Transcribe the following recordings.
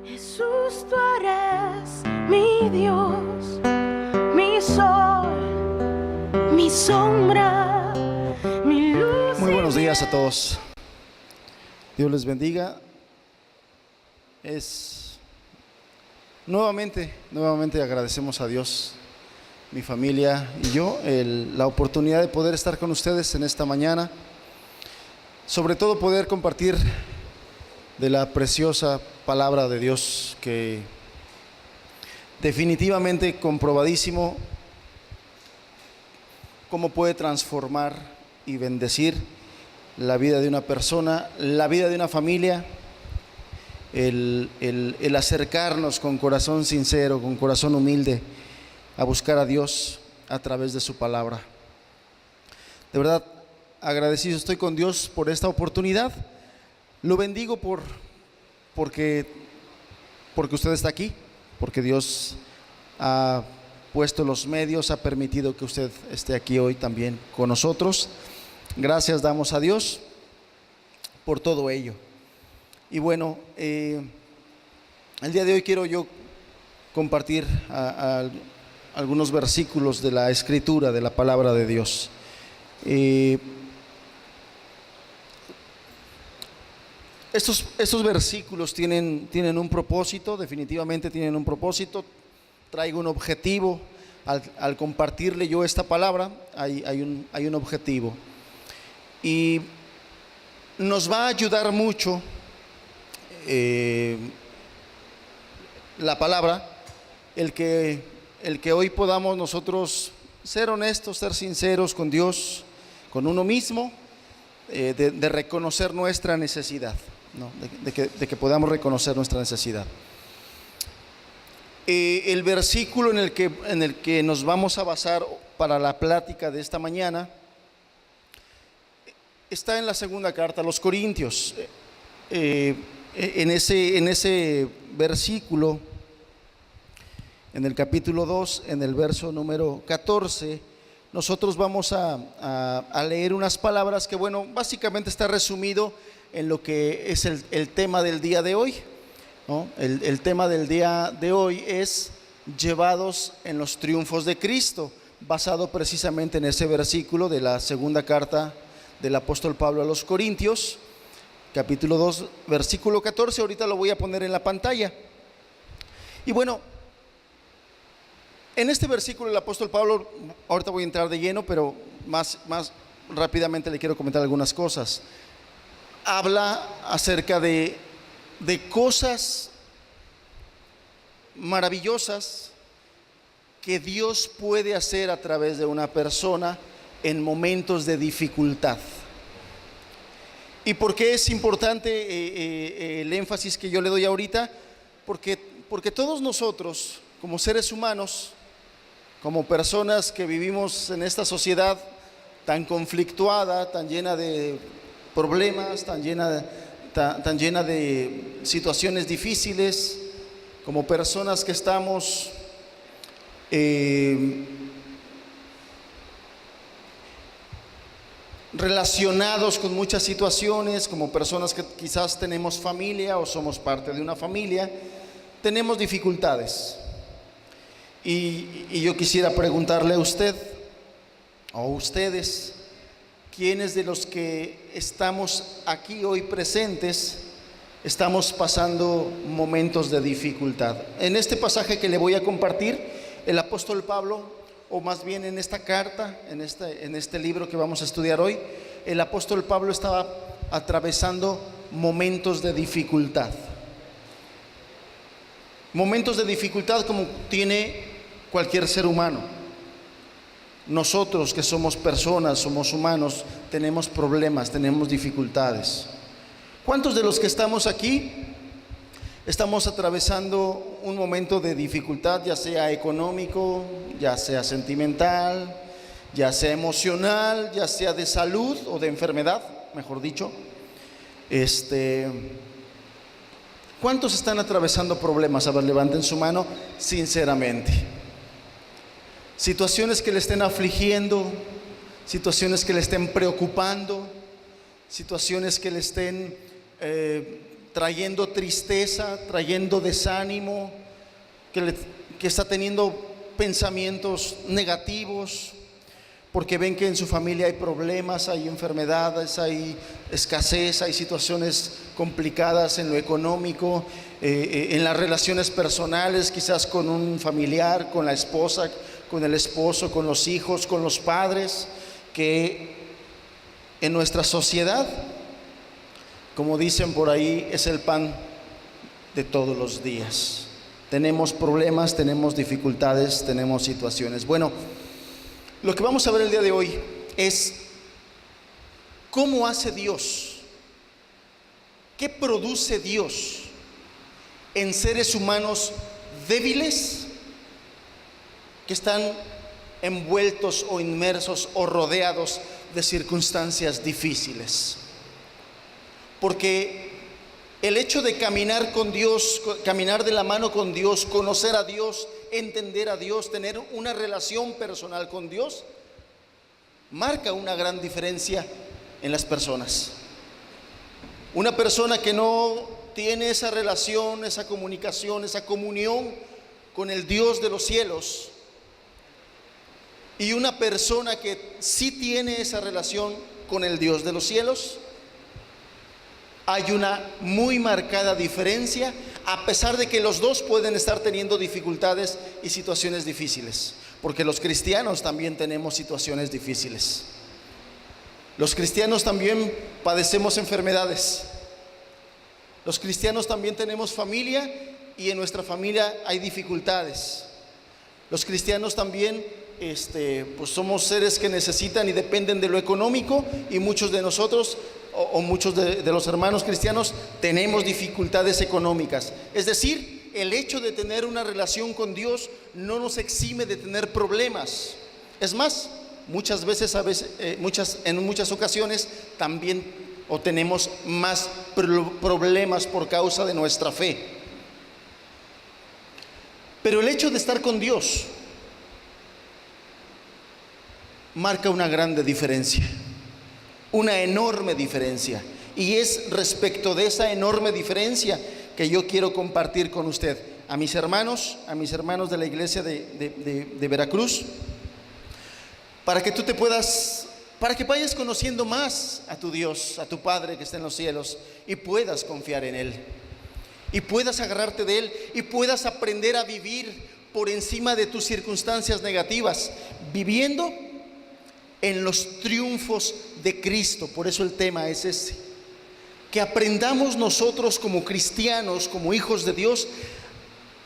Jesús, tú eres mi Dios, mi sol, mi sombra, mi luz. Muy buenos días a todos. Dios les bendiga. Nuevamente agradecemos a Dios, mi familia y yo, la oportunidad de poder estar con ustedes en esta mañana. Sobre todo poder compartir de la preciosa palabra de Dios, que definitivamente comprobadísimo cómo puede transformar y bendecir la vida de una persona, la vida de una familia, el acercarnos con corazón sincero, con corazón humilde, a buscar a Dios a través de su palabra. De verdad, agradecido estoy con Dios por esta oportunidad. Lo bendigo porque usted está aquí, porque Dios ha puesto los medios, ha permitido que usted esté aquí hoy también con nosotros. Gracias damos a Dios por todo ello. Y bueno, el día de hoy quiero yo compartir algunos versículos de la Escritura, de la palabra de Dios. Estos versículos tienen un propósito, definitivamente tienen un propósito. Traigo un objetivo al compartirle yo esta palabra. Hay un objetivo y nos va a ayudar mucho la palabra, el que hoy podamos nosotros ser honestos, ser sinceros con Dios, con uno mismo, de reconocer nuestra necesidad, ¿no? de que podamos reconocer nuestra necesidad. El versículo en el que nos vamos a basar para la plática de esta mañana está en la segunda carta a los Corintios. En ese versículo, en el capítulo 2, en el verso número 14, nosotros vamos a leer unas palabras que, bueno, básicamente está resumido en lo que es el tema del día de hoy, ¿no? El tema del día de hoy es llevados en los triunfos de Cristo, basado precisamente en ese versículo de la segunda carta del apóstol Pablo a los Corintios, capítulo 2, versículo 14. Ahorita lo voy a poner en la pantalla. Y bueno, en este versículo el apóstol Pablo, ahorita voy a entrar de lleno, pero más rápidamente le quiero comentar algunas cosas. Habla acerca de cosas maravillosas que Dios puede hacer a través de una persona en momentos de dificultad. ¿Y por qué es importante el énfasis que yo le doy ahorita? Porque todos nosotros, como seres humanos, como personas que vivimos en esta sociedad tan conflictuada, tan llena de problemas, tan llena de situaciones difíciles, como personas que estamos relacionados con muchas situaciones, como personas que quizás tenemos familia o somos parte de una familia, tenemos dificultades. Y yo quisiera preguntarle a usted o a ustedes, ¿quiénes de los que estamos aquí hoy presentes estamos pasando momentos de dificultad? En este pasaje que le voy a compartir, el apóstol Pablo, o más bien en esta carta, en este libro que vamos a estudiar hoy, el apóstol Pablo estaba atravesando momentos de dificultad. Momentos de dificultad como tiene cualquier ser humano. Nosotros que somos personas, somos humanos, tenemos problemas, tenemos dificultades. ¿Cuántos de los que estamos aquí estamos atravesando un momento de dificultad, ya sea económico, ya sea sentimental, ya sea emocional, ya sea de salud o de enfermedad, mejor dicho? ¿Cuántos están atravesando problemas? A ver, levanten su mano sinceramente. Situaciones que le estén afligiendo, situaciones que le estén preocupando, situaciones que le estén trayendo tristeza, trayendo desánimo, que está teniendo pensamientos negativos, porque ven que en su familia hay problemas, hay enfermedades, hay escasez, hay situaciones complicadas en lo económico, en las relaciones personales, quizás con un familiar, con la esposa, con el esposo, con los hijos, con los padres, que en nuestra sociedad, como dicen por ahí, es el pan de todos los días. Tenemos problemas, tenemos dificultades, tenemos situaciones. Bueno, lo que vamos a ver el día de hoy es cómo hace Dios, qué produce Dios en seres humanos débiles que están envueltos o inmersos o rodeados de circunstancias difíciles. Porque el hecho de caminar con Dios, caminar de la mano con Dios, conocer a Dios, entender a Dios, tener una relación personal con Dios, marca una gran diferencia en las personas. Una persona que no tiene esa relación, esa comunicación, esa comunión con el Dios de los cielos, y una persona que sí tiene esa relación con el Dios de los cielos, hay una muy marcada diferencia, a pesar de que los dos pueden estar teniendo dificultades y situaciones difíciles, porque los cristianos también tenemos situaciones difíciles. Los cristianos también padecemos enfermedades. Los cristianos también tenemos familia y en nuestra familia hay dificultades. Los cristianos también pues somos seres que necesitan y dependen de lo económico, y muchos de nosotros o muchos de los hermanos cristianos tenemos dificultades económicas. Es decir, el hecho de tener una relación con Dios no nos exime de tener problemas. Es más, muchas veces, en muchas ocasiones también tenemos más problemas por causa de nuestra fe. Pero el hecho de estar con Dios marca una grande diferencia, una enorme diferencia, y es respecto de esa enorme diferencia que yo quiero compartir con usted, a mis hermanos de la iglesia de Veracruz, para que para que vayas conociendo más a tu Dios, a tu Padre que está en los cielos, y puedas confiar en Él, y puedas agarrarte de Él, y puedas aprender a vivir por encima de tus circunstancias negativas, viviendo en los triunfos de Cristo. Por eso el tema es ese, que aprendamos nosotros como cristianos, como hijos de Dios,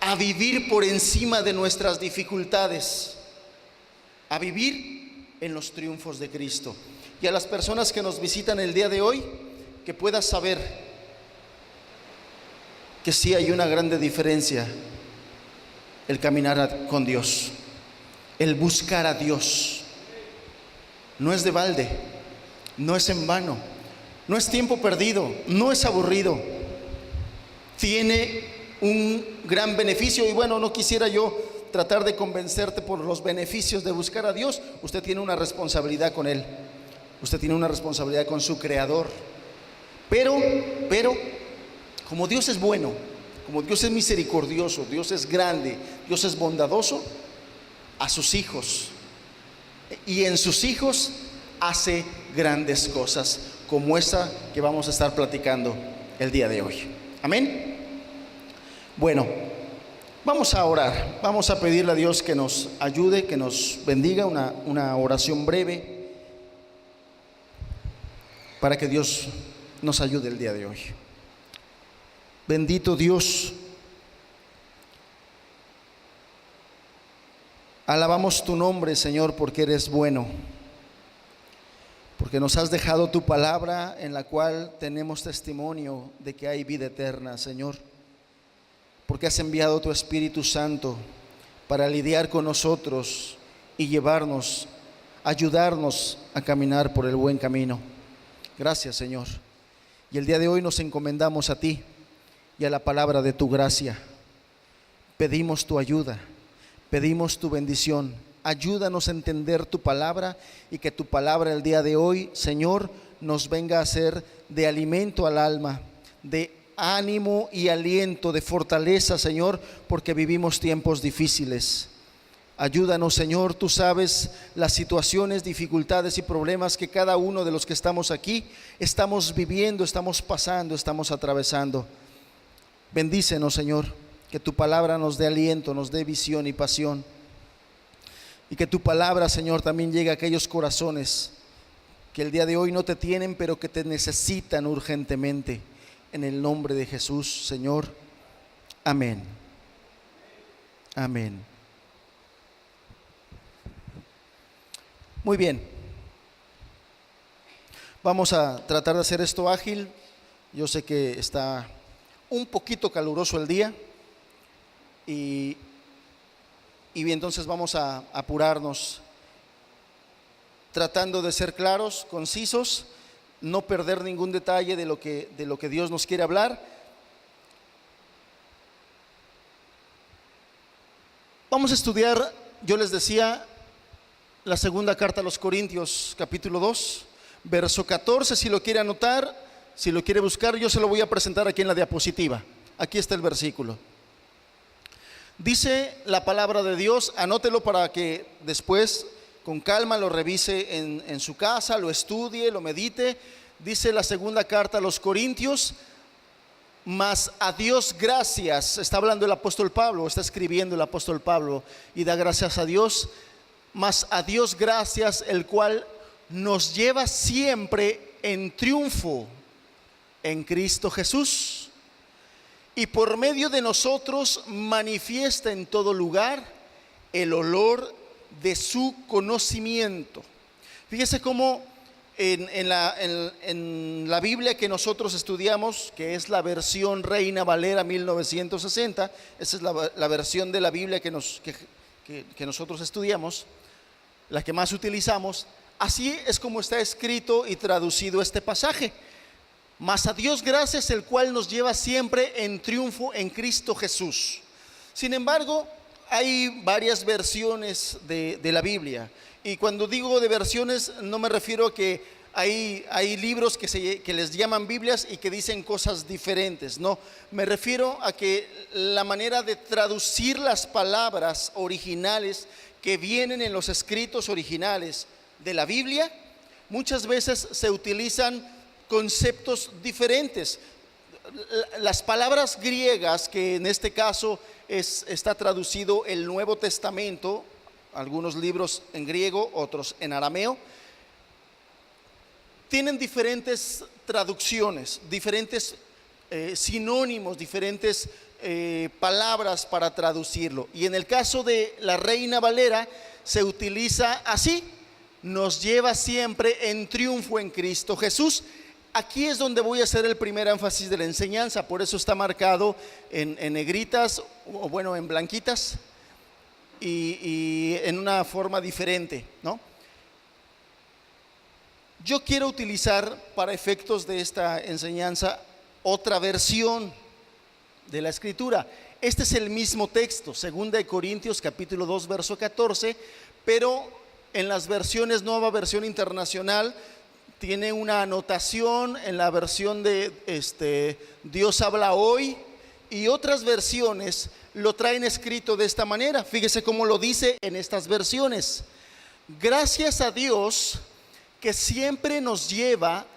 a vivir por encima de nuestras dificultades, a vivir en los triunfos de Cristo. Y a las personas que nos visitan el día de hoy, que puedas saber que sí hay una grande diferencia el caminar con Dios, el buscar a Dios. No es de balde, no es en vano, no es tiempo perdido, no es aburrido. Tiene un gran beneficio, y bueno, no quisiera yo tratar de convencerte por los beneficios de buscar a Dios. Usted tiene una responsabilidad con Él, usted tiene una responsabilidad con su Creador. Pero, como Dios es bueno, como Dios es misericordioso, Dios es grande, Dios es bondadoso, a sus hijos, y en sus hijos hace grandes cosas, como esa que vamos a estar platicando el día de hoy. Amén. Bueno, vamos a orar, vamos a pedirle a Dios que nos ayude, que nos bendiga, una oración breve, para que Dios nos ayude el día de hoy. Bendito Dios, alabamos tu nombre, Señor, porque eres bueno, porque nos has dejado tu palabra en la cual tenemos testimonio de que hay vida eterna, Señor, porque has enviado tu Espíritu Santo para lidiar con nosotros y llevarnos, ayudarnos a caminar por el buen camino. Gracias, Señor. Y el día de hoy nos encomendamos a ti y a la palabra de tu gracia. Pedimos tu ayuda, pedimos tu bendición. Ayúdanos a entender tu palabra, y que tu palabra el día de hoy, Señor, nos venga a ser de alimento al alma, de ánimo y aliento, de fortaleza, Señor, porque vivimos tiempos difíciles. Ayúdanos, Señor, tú sabes las situaciones, dificultades y problemas que cada uno de los que estamos aquí estamos viviendo, estamos pasando, estamos atravesando. Bendícenos, Señor, que tu palabra nos dé aliento, nos dé visión y pasión. Y que tu palabra, Señor, también llegue a aquellos corazones que el día de hoy no te tienen, pero que te necesitan urgentemente. En el nombre de Jesús, Señor. Amén. Amén. Muy bien. Vamos a tratar de hacer esto ágil. Yo sé que está un poquito caluroso el día y entonces vamos a apurarnos, tratando de ser claros, concisos, no perder ningún detalle de lo que Dios nos quiere hablar. Vamos a estudiar, yo les decía, la segunda carta a los Corintios, capítulo 2, verso 14, si lo quiere anotar, si lo quiere buscar, yo se lo voy a presentar aquí en la diapositiva. Aquí está el versículo. Dice la palabra de Dios, anótelo para que después con calma lo revise en su casa, lo estudie, lo medite. Dice la segunda carta a los Corintios: mas a Dios gracias. Está hablando el apóstol Pablo, está escribiendo el apóstol Pablo y da gracias a Dios. Mas a Dios gracias, el cual nos lleva siempre en triunfo en Cristo Jesús, y por medio de nosotros manifiesta en todo lugar el olor de su conocimiento. Fíjese cómo en la Biblia que nosotros estudiamos, que es la versión Reina Valera 1960, esa es la versión de la Biblia que nosotros estudiamos, la que más utilizamos. Así es como está escrito y traducido este pasaje: mas a Dios gracias, el cual nos lleva siempre en triunfo en Cristo Jesús. Sin embargo, hay varias versiones de la Biblia, y cuando digo de versiones no me refiero a que hay libros que les llaman Biblias y que dicen cosas diferentes. No, me refiero a que la manera de traducir las palabras originales que vienen en los escritos originales de la Biblia, muchas veces se utilizan conceptos diferentes. Las palabras griegas, que en este caso está traducido el Nuevo Testamento, algunos libros en griego, otros en arameo, tienen diferentes traducciones, diferentes sinónimos, diferentes palabras para traducirlo. Y en el caso de la Reina Valera se utiliza así: nos lleva siempre en triunfo en Cristo Jesús. Aquí es donde voy a hacer el primer énfasis de la enseñanza, por eso está marcado en negritas, o bueno, en blanquitas, y en una forma diferente, ¿no? Yo quiero utilizar para efectos de esta enseñanza otra versión de la escritura. Este es el mismo texto, 2 Corintios capítulo 2 verso 14, pero en las versiones, Nueva Versión Internacional, tiene una anotación en la versión de Dios habla hoy, y otras versiones lo traen escrito de esta manera. Fíjese cómo lo dice en estas versiones: gracias a Dios que siempre nos lleva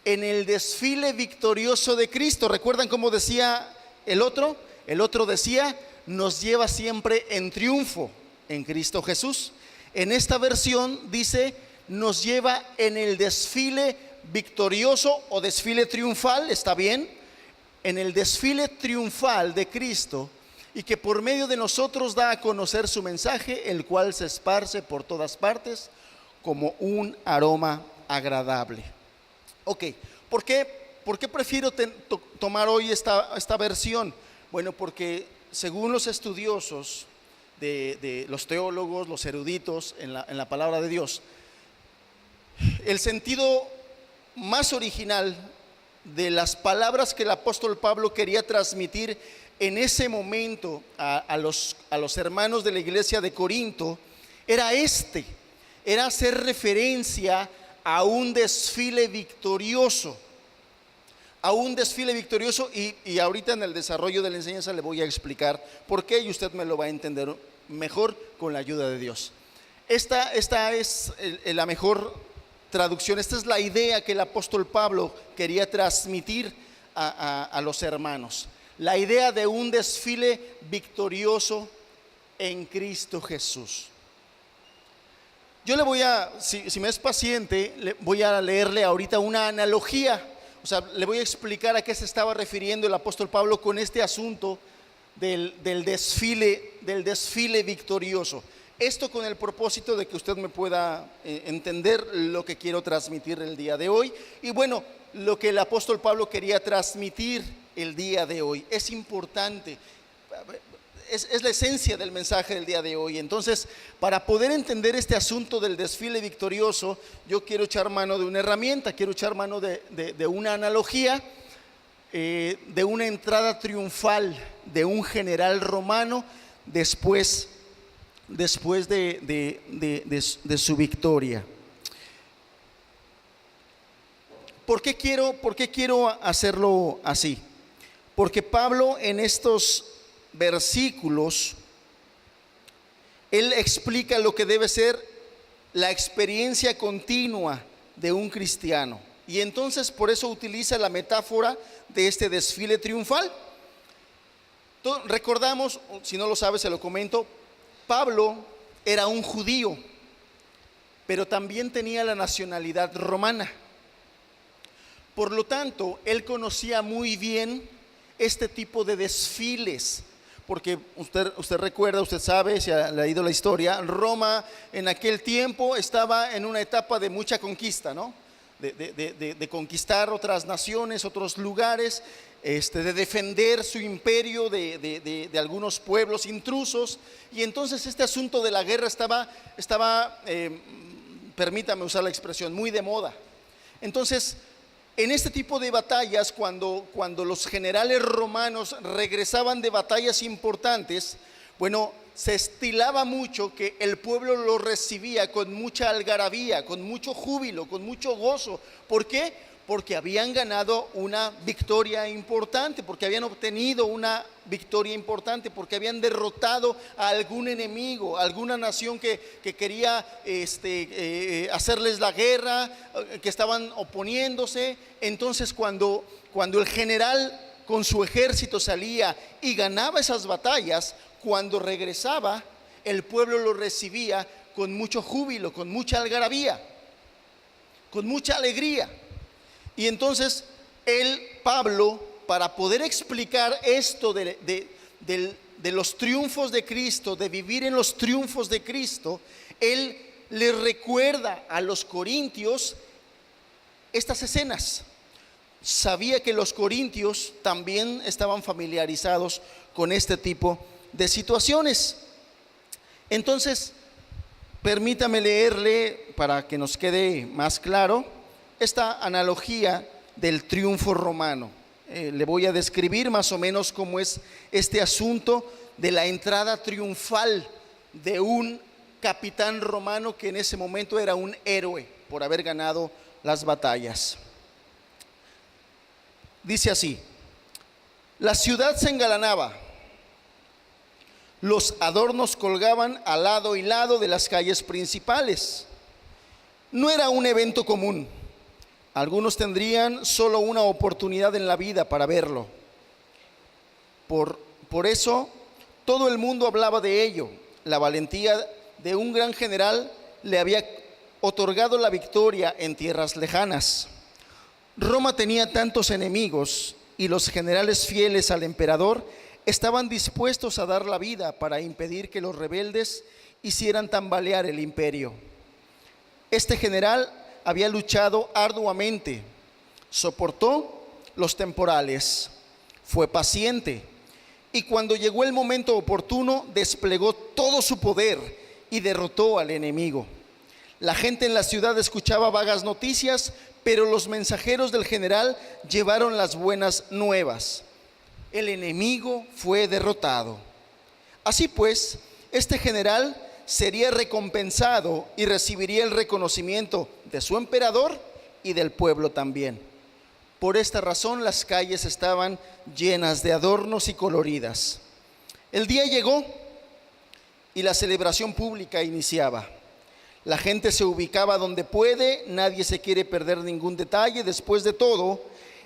en el desfile victorioso de Cristo. ¿Recuerdan cómo decía el otro? El otro decía: nos lleva siempre en triunfo en Cristo Jesús. En esta versión dice: nos lleva en el desfile victorioso o desfile triunfal, está bien, en el desfile triunfal de Cristo, y que por medio de nosotros da a conocer su mensaje, el cual se esparce por todas partes como un aroma agradable. Ok, ¿por qué prefiero tomar hoy esta versión? Bueno, porque según los estudiosos, de los teólogos, los eruditos en la palabra de Dios, el sentido más original de las palabras que el apóstol Pablo quería transmitir en ese momento a los hermanos de la iglesia de Corinto era hacer referencia a un desfile victorioso. a un desfile victorioso, y ahorita en el desarrollo de la enseñanza le voy a explicar por qué, y usted me lo va a entender mejor con la ayuda de Dios. Esta es la mejor traducción, esta es la idea que el apóstol Pablo quería transmitir a los hermanos, la idea de un desfile victorioso en Cristo Jesús. Yo le voy a, si me es paciente, le voy a leerle ahorita una analogía. O sea, le voy a explicar a qué se estaba refiriendo el apóstol Pablo con este asunto del desfile victorioso. Esto con el propósito de que usted me pueda entender lo que quiero transmitir el día de hoy. Y bueno, lo que el apóstol Pablo quería transmitir el día de hoy es importante. Es la esencia del mensaje del día de hoy. Entonces, para poder entender este asunto del desfile victorioso, yo quiero echar mano de una herramienta, quiero echar mano de una analogía, de una entrada triunfal de un general romano después de su victoria. ¿Por qué quiero hacerlo así? Porque Pablo en estos versículos, él explica lo que debe ser la experiencia continua de un cristiano, y entonces por eso utiliza la metáfora de este desfile triunfal. Recordamos, si no lo sabe se lo comento, Pablo era un judío, pero también tenía la nacionalidad romana. Por lo tanto, él conocía muy bien este tipo de desfiles, porque usted recuerda, usted sabe, si ha leído la historia, Roma en aquel tiempo estaba en una etapa de mucha conquista, ¿no? De conquistar otras naciones, otros lugares, de defender su imperio de algunos pueblos intrusos. Y entonces este asunto de la guerra estaba permítame usar la expresión, muy de moda. Entonces, en este tipo de batallas, cuando los generales romanos regresaban de batallas importantes, bueno, se estilaba mucho que el pueblo lo recibía con mucha algarabía, con mucho júbilo, con mucho gozo. ¿Por qué? Porque habían ganado una victoria importante, porque habían obtenido una victoria importante, porque habían derrotado a algún enemigo, a alguna nación que quería hacerles la guerra, que estaban oponiéndose. Entonces cuando el general con su ejército salía y ganaba esas batallas, cuando regresaba, el pueblo lo recibía con mucho júbilo, con mucha algarabía, con mucha alegría. Y entonces Pablo, para poder explicar esto de los triunfos de Cristo, de vivir en los triunfos de Cristo, él le recuerda a los corintios estas escenas. Sabía que los corintios también estaban familiarizados con este tipo de situaciones. Entonces, permítame leerle para que nos quede más claro esta analogía del triunfo romano. Le voy a describir más o menos cómo es este asunto de la entrada triunfal de un capitán romano que en ese momento era un héroe por haber ganado las batallas. Dice así: la ciudad se engalanaba, los adornos colgaban al lado y lado de las calles principales. No era un evento común. Algunos tendrían solo una oportunidad en la vida para verlo. Por eso todo el mundo hablaba de ello. La valentía de un gran general le había otorgado la victoria en tierras lejanas. Roma tenía tantos enemigos y los generales fieles al emperador estaban dispuestos a dar la vida para impedir que los rebeldes hicieran tambalear el imperio. Este general había luchado arduamente, soportó los temporales, fue paciente, y cuando llegó el momento oportuno desplegó todo su poder y derrotó al enemigo. La gente en la ciudad escuchaba vagas noticias, pero los mensajeros del general llevaron las buenas nuevas. El enemigo fue derrotado. Así pues, este general sería recompensado y recibiría el reconocimiento de su emperador y del pueblo también. Por esta razón las calles estaban llenas de adornos y coloridas. El día llegó y la celebración pública iniciaba. La gente se ubicaba donde puede, nadie se quiere perder ningún detalle. Después de todo,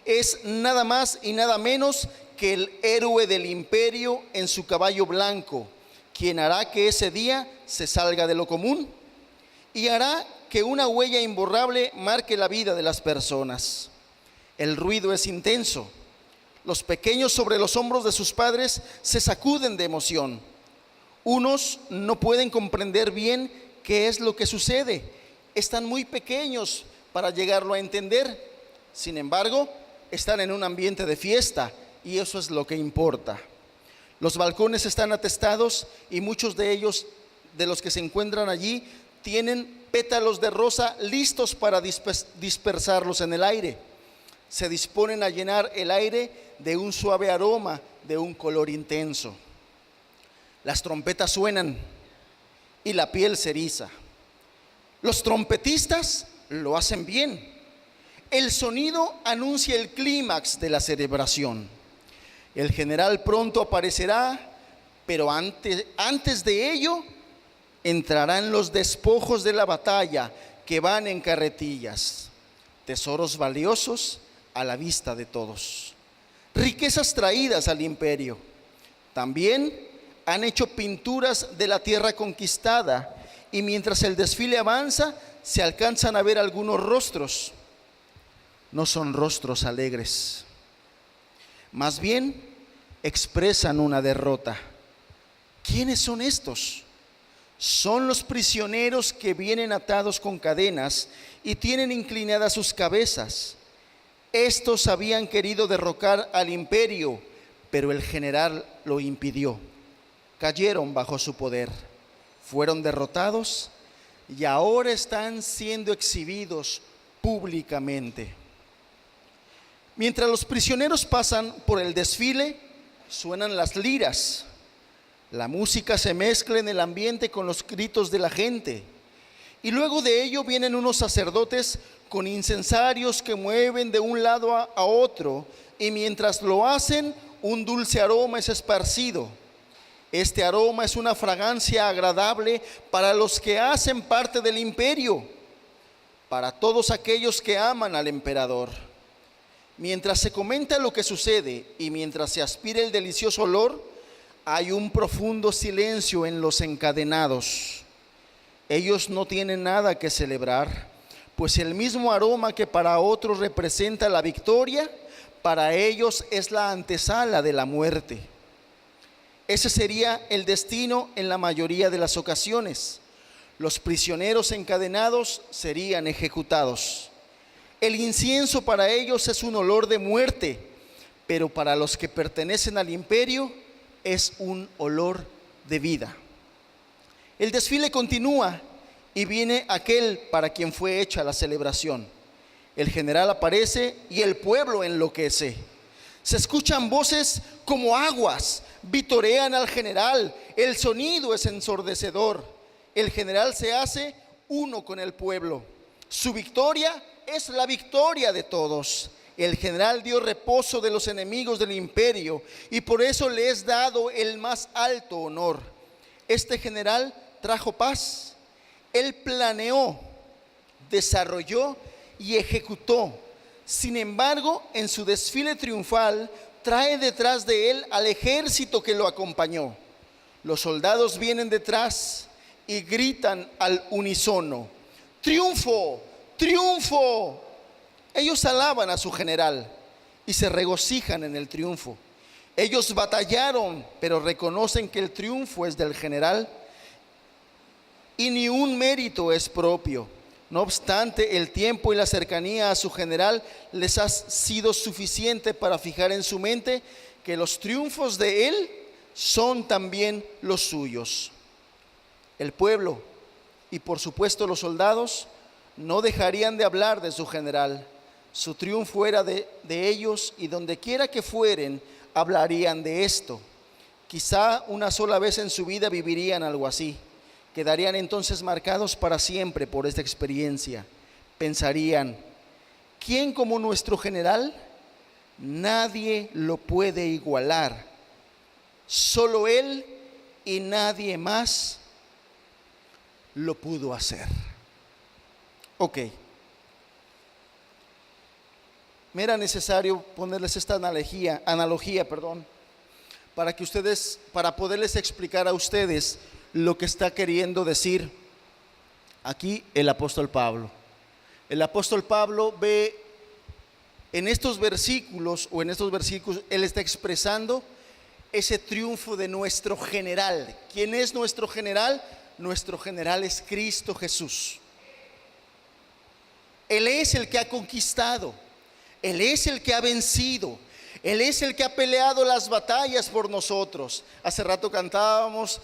es nada más y nada menos que el héroe del imperio en su caballo blanco, quien hará que ese día se salga de lo común y hará que una huella imborrable marque la vida de las personas. El ruido es intenso. Los pequeños sobre los hombros de sus padres se sacuden de emoción. Unos no pueden comprender bien qué es lo que sucede. Están muy pequeños para llegarlo a entender. Sin embargo, están en un ambiente de fiesta y eso es lo que importa. Los balcones están atestados y muchos de ellos, de los que se encuentran allí, tienen pétalos de rosa listos para dispersarlos en el aire. Se disponen a llenar el aire de un suave aroma, de un color intenso. Las trompetas suenan y la piel se eriza. Los trompetistas lo hacen bien. El sonido anuncia el clímax de la celebración. El general pronto aparecerá, pero antes de ello entrarán los despojos de la batalla que van en carretillas, tesoros valiosos a la vista de todos, riquezas traídas al imperio. También han hecho pinturas de la tierra conquistada y mientras el desfile avanza se alcanzan a ver algunos rostros. No son rostros alegres, más bien expresan una derrota. ¿Quiénes son estos? Son los prisioneros que vienen atados con cadenas y tienen inclinadas sus cabezas. Estos habían querido derrocar al imperio, pero el general lo impidió. Cayeron bajo su poder, fueron derrotados y ahora están siendo exhibidos públicamente. Mientras los prisioneros pasan por el desfile, suenan las liras. La música se mezcla en el ambiente con los gritos de la gente. Y luego de ello vienen unos sacerdotes con incensarios que mueven de un lado a otro, y mientras lo hacen, un dulce aroma es esparcido. Este aroma es una fragancia agradable para los que hacen parte del imperio, para todos aquellos que aman al emperador. Mientras se comenta lo que sucede y mientras se aspira el delicioso olor, hay un profundo silencio en los encadenados. Ellos no tienen nada que celebrar, pues el mismo aroma que para otros representa la victoria, para ellos es la antesala de la muerte. Ese sería el destino en la mayoría de las ocasiones. Los prisioneros encadenados serían ejecutados. El incienso para ellos es un olor de muerte, pero para los que pertenecen al imperio es un olor de vida. El desfile continúa y viene aquel para quien fue hecha la celebración. El general aparece y el pueblo enloquece. Se escuchan voces como aguas, vitorean al general, el sonido es ensordecedor. El general se hace uno con el pueblo. Su victoria es la victoria de todos. El general dio reposo de los enemigos del imperio y por eso le es dado el más alto honor. Este general trajo paz. Él planeó, desarrolló y ejecutó. Sin embargo, en su desfile triunfal, trae detrás de él al ejército que lo acompañó. Los soldados vienen detrás y gritan al unísono: ¡triunfo! ¡Triunfo! Ellos alaban a su general y se regocijan en el triunfo. Ellos batallaron, pero reconocen que el triunfo es del general y ni un mérito es propio. No obstante, el tiempo y la cercanía a su general les ha sido suficiente para fijar en su mente que los triunfos de él son también los suyos. El pueblo y por supuesto los soldados no dejarían de hablar de su general. Su triunfo era de ellos y donde quiera que fueren hablarían de esto. Quizá una sola vez en su vida vivirían algo así. Quedarían entonces marcados para siempre por esta experiencia. Pensarían: ¿quién como nuestro general? Nadie lo puede igualar. Solo Él y nadie más lo pudo hacer. Ok. Me era necesario ponerles esta analogía, para poderles explicar a ustedes lo que está queriendo decir aquí el apóstol Pablo. El apóstol Pablo ve en estos versículos, él está expresando ese triunfo de nuestro general. ¿Quién es nuestro general? Nuestro general es Cristo Jesús. Él es el que ha conquistado, Él es el que ha vencido, Él es el que ha peleado las batallas por nosotros. Hace rato cantábamos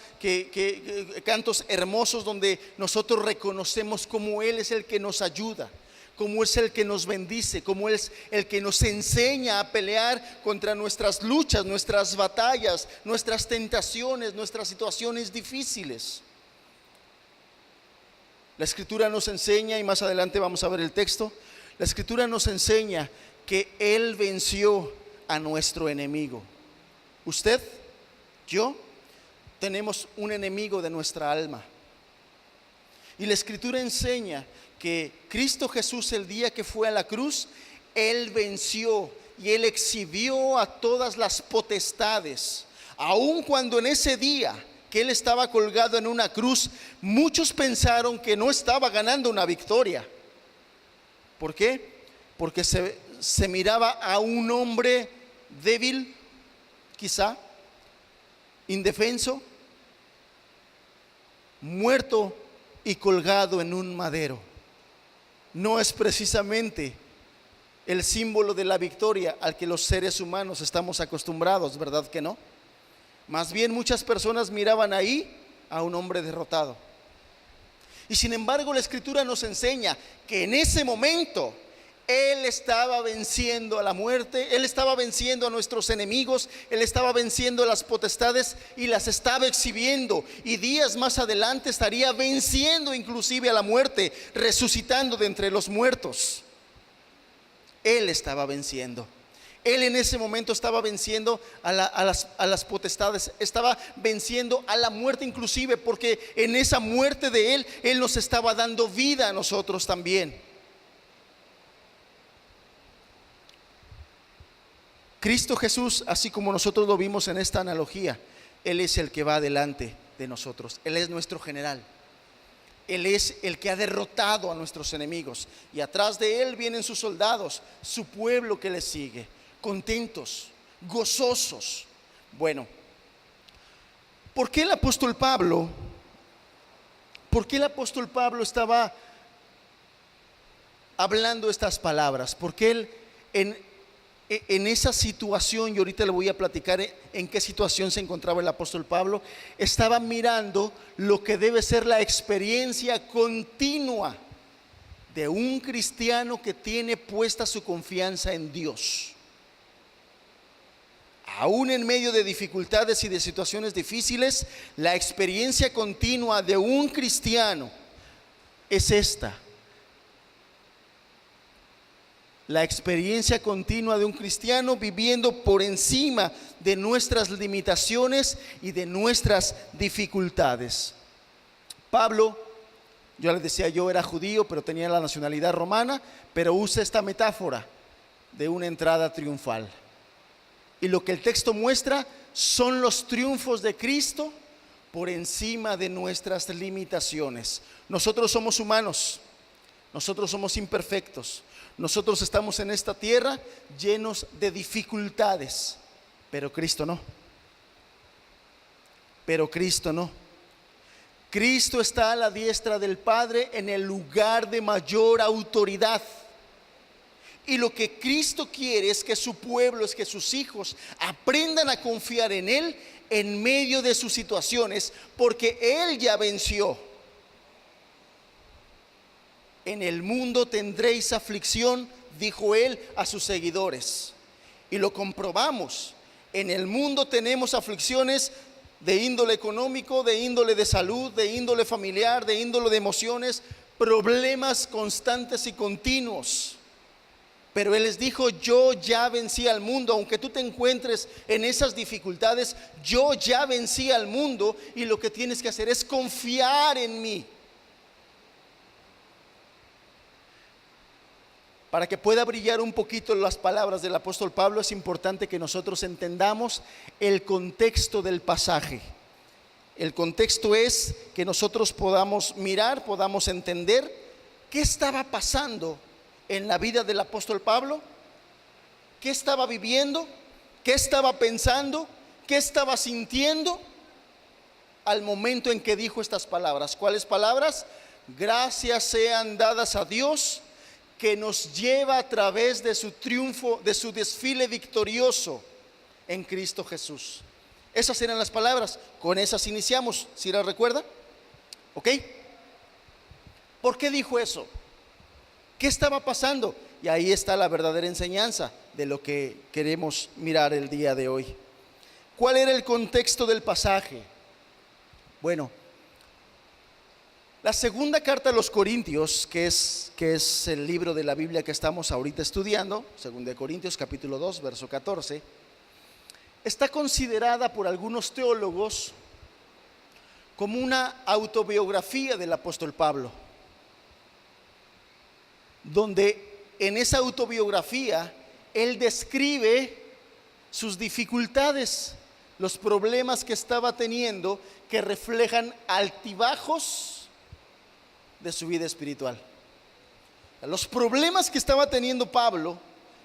cantos hermosos donde nosotros reconocemos cómo Él es el que nos ayuda, cómo es el que nos bendice, cómo es el que nos enseña a pelear contra nuestras luchas, nuestras batallas, nuestras tentaciones, nuestras situaciones difíciles. La Escritura nos enseña, y más adelante vamos a ver el texto, la Escritura nos enseña que Él venció a nuestro enemigo. Usted, yo, tenemos un enemigo de nuestra alma. Y la Escritura enseña que Cristo Jesús, el día que fue a la cruz, Él venció y Él exhibió a todas las potestades. Aun cuando en ese día que Él estaba colgado en una cruz, muchos pensaron que no estaba ganando una victoria. ¿Por qué? Porque se miraba a un hombre débil, quizá, indefenso, muerto y colgado en un madero. No es precisamente el símbolo de la victoria al que los seres humanos estamos acostumbrados, ¿verdad que no? Más bien muchas personas miraban ahí a un hombre derrotado. Y sin embargo la Escritura nos enseña que en ese momento Él estaba venciendo a la muerte, Él estaba venciendo a nuestros enemigos, Él estaba venciendo a las potestades y las estaba exhibiendo. Y días más adelante estaría venciendo inclusive a la muerte, resucitando de entre los muertos. Él estaba venciendo. Él en ese momento estaba venciendo a las potestades, estaba venciendo a la muerte inclusive, porque en esa muerte de Él, Él nos estaba dando vida a nosotros también. Cristo Jesús, así como nosotros lo vimos en esta analogía, Él es el que va delante de nosotros. Él es nuestro general. Él es el que ha derrotado a nuestros enemigos. Y atrás de Él vienen sus soldados, su pueblo que le sigue, contentos, gozosos. Bueno, ¿por qué el apóstol Pablo estaba hablando estas palabras? Porque él en esa situación, y ahorita le voy a platicar en qué situación se encontraba el apóstol Pablo, estaba mirando lo que debe ser la experiencia continua de un cristiano que tiene puesta su confianza en Dios. Aún en medio de dificultades y de situaciones difíciles, la experiencia continua de un cristiano es esta. La experiencia continua de un cristiano viviendo por encima de nuestras limitaciones y de nuestras dificultades. Pablo, yo les decía, yo era judío, pero tenía la nacionalidad romana, pero usa esta metáfora de una entrada triunfal. Y lo que el texto muestra son los triunfos de Cristo por encima de nuestras limitaciones. Nosotros somos humanos, nosotros somos imperfectos, nosotros estamos en esta tierra llenos de dificultades, pero Cristo no. Pero Cristo no. Cristo está a la diestra del Padre en el lugar de mayor autoridad. Y lo que Cristo quiere es que su pueblo, es que sus hijos aprendan a confiar en Él en medio de sus situaciones, porque Él ya venció. En el mundo tendréis aflicción, dijo Él a sus seguidores. Y lo comprobamos. En el mundo tenemos aflicciones de índole económico, de índole de salud, de índole familiar, de índole de emociones, problemas constantes y continuos. Pero Él les dijo: yo ya vencí al mundo. Aunque tú te encuentres en esas dificultades, yo ya vencí al mundo, y lo que tienes que hacer es confiar en mí. Para que pueda brillar un poquito las palabras del apóstol Pablo, es importante que nosotros entendamos el contexto del pasaje. El contexto es que nosotros podamos mirar, podamos entender qué estaba pasando en la vida del apóstol Pablo, qué estaba viviendo, qué estaba pensando, qué estaba sintiendo al momento en que dijo estas palabras. ¿Cuáles palabras? Gracias sean dadas a Dios, que nos lleva a través de su triunfo, de su desfile victorioso en Cristo Jesús. Esas eran las palabras, con esas iniciamos. ¿Sí las recuerda? ¿Ok? ¿Por qué dijo eso? ¿Qué estaba pasando? Y ahí está la verdadera enseñanza de lo que queremos mirar el día de hoy. ¿Cuál era el contexto del pasaje? Bueno, la segunda carta a los Corintios, que es el libro de la Biblia que estamos ahorita estudiando, 2 Corintios capítulo 2, verso 14, está considerada por algunos teólogos como una autobiografía del apóstol Pablo, donde en esa autobiografía él describe sus dificultades, los problemas que estaba teniendo, que reflejan altibajos de su vida espiritual. Los problemas que estaba teniendo Pablo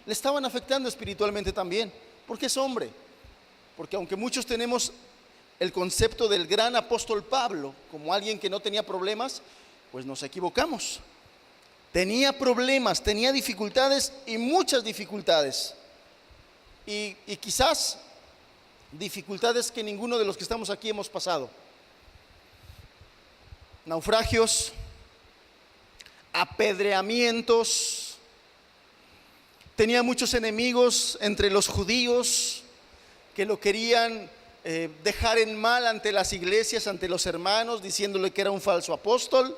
le estaban afectando espiritualmente también, porque es hombre. Porque aunque muchos tenemos el concepto del gran apóstol Pablo como alguien que no tenía problemas, pues nos equivocamos. Tenía problemas, tenía dificultades, y muchas dificultades, y quizás dificultades que ninguno de los que estamos aquí hemos pasado. Naufragios, apedreamientos. Tenía muchos enemigos entre los judíos que lo querían dejar en mal ante las iglesias, ante los hermanos, diciéndole que era un falso apóstol,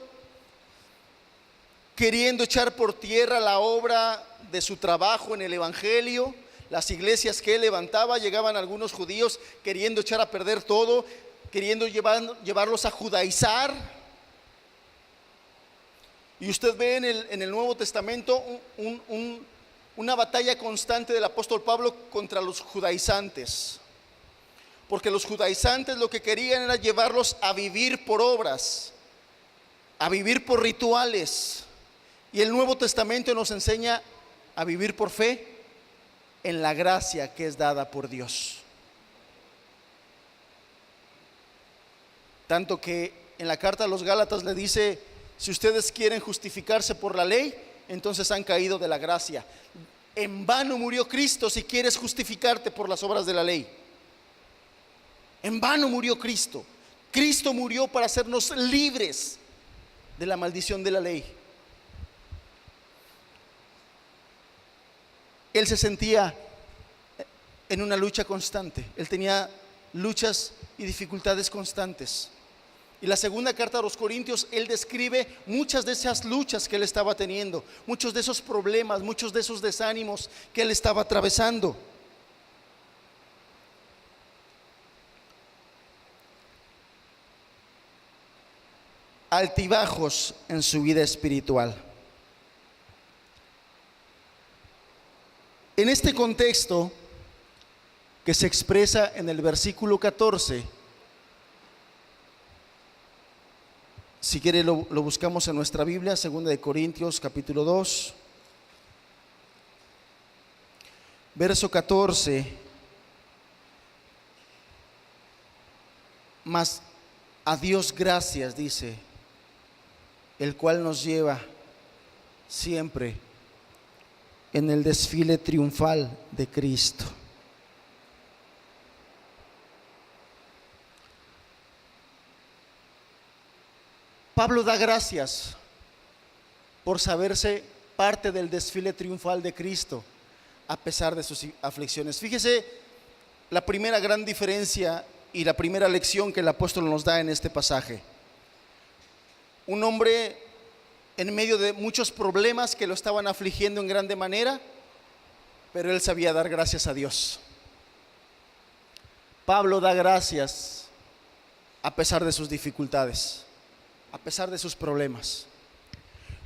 queriendo echar por tierra la obra de su trabajo en el evangelio. Las iglesias que él levantaba, llegaban algunos judíos queriendo echar a perder todo, queriendo llevarlos a judaizar. Y usted ve en el Nuevo Testamento una batalla constante del apóstol Pablo contra los judaizantes, porque los judaizantes lo que querían era llevarlos a vivir por obras, a vivir por rituales. Y el Nuevo Testamento nos enseña a vivir por fe en la gracia que es dada por Dios. Tanto que en la carta a los Gálatas le dice: si ustedes quieren justificarse por la ley, entonces han caído de la gracia. En vano murió Cristo si quieres justificarte por las obras de la ley. En vano murió Cristo. Cristo murió para hacernos libres de la maldición de la ley. Él se sentía en una lucha constante. Él tenía luchas y dificultades constantes. Y la segunda carta a los Corintios, él describe muchas de esas luchas que él estaba teniendo, muchos de esos problemas, muchos de esos desánimos que él estaba atravesando. Altibajos en su vida espiritual. En este contexto que se expresa en el versículo 14, si quiere lo buscamos en nuestra Biblia, 2 Corintios capítulo 2, verso 14. Mas a Dios gracias, dice, el cual nos lleva siempre en el desfile triunfal de Cristo. Pablo da gracias por saberse parte del desfile triunfal de Cristo a pesar de sus aflicciones. Fíjese la primera gran diferencia y la primera lección que el apóstol nos da en este pasaje. Un hombre en medio de muchos problemas que lo estaban afligiendo en grande manera, pero él sabía dar gracias a Dios. Pablo da gracias a pesar de sus dificultades, a pesar de sus problemas.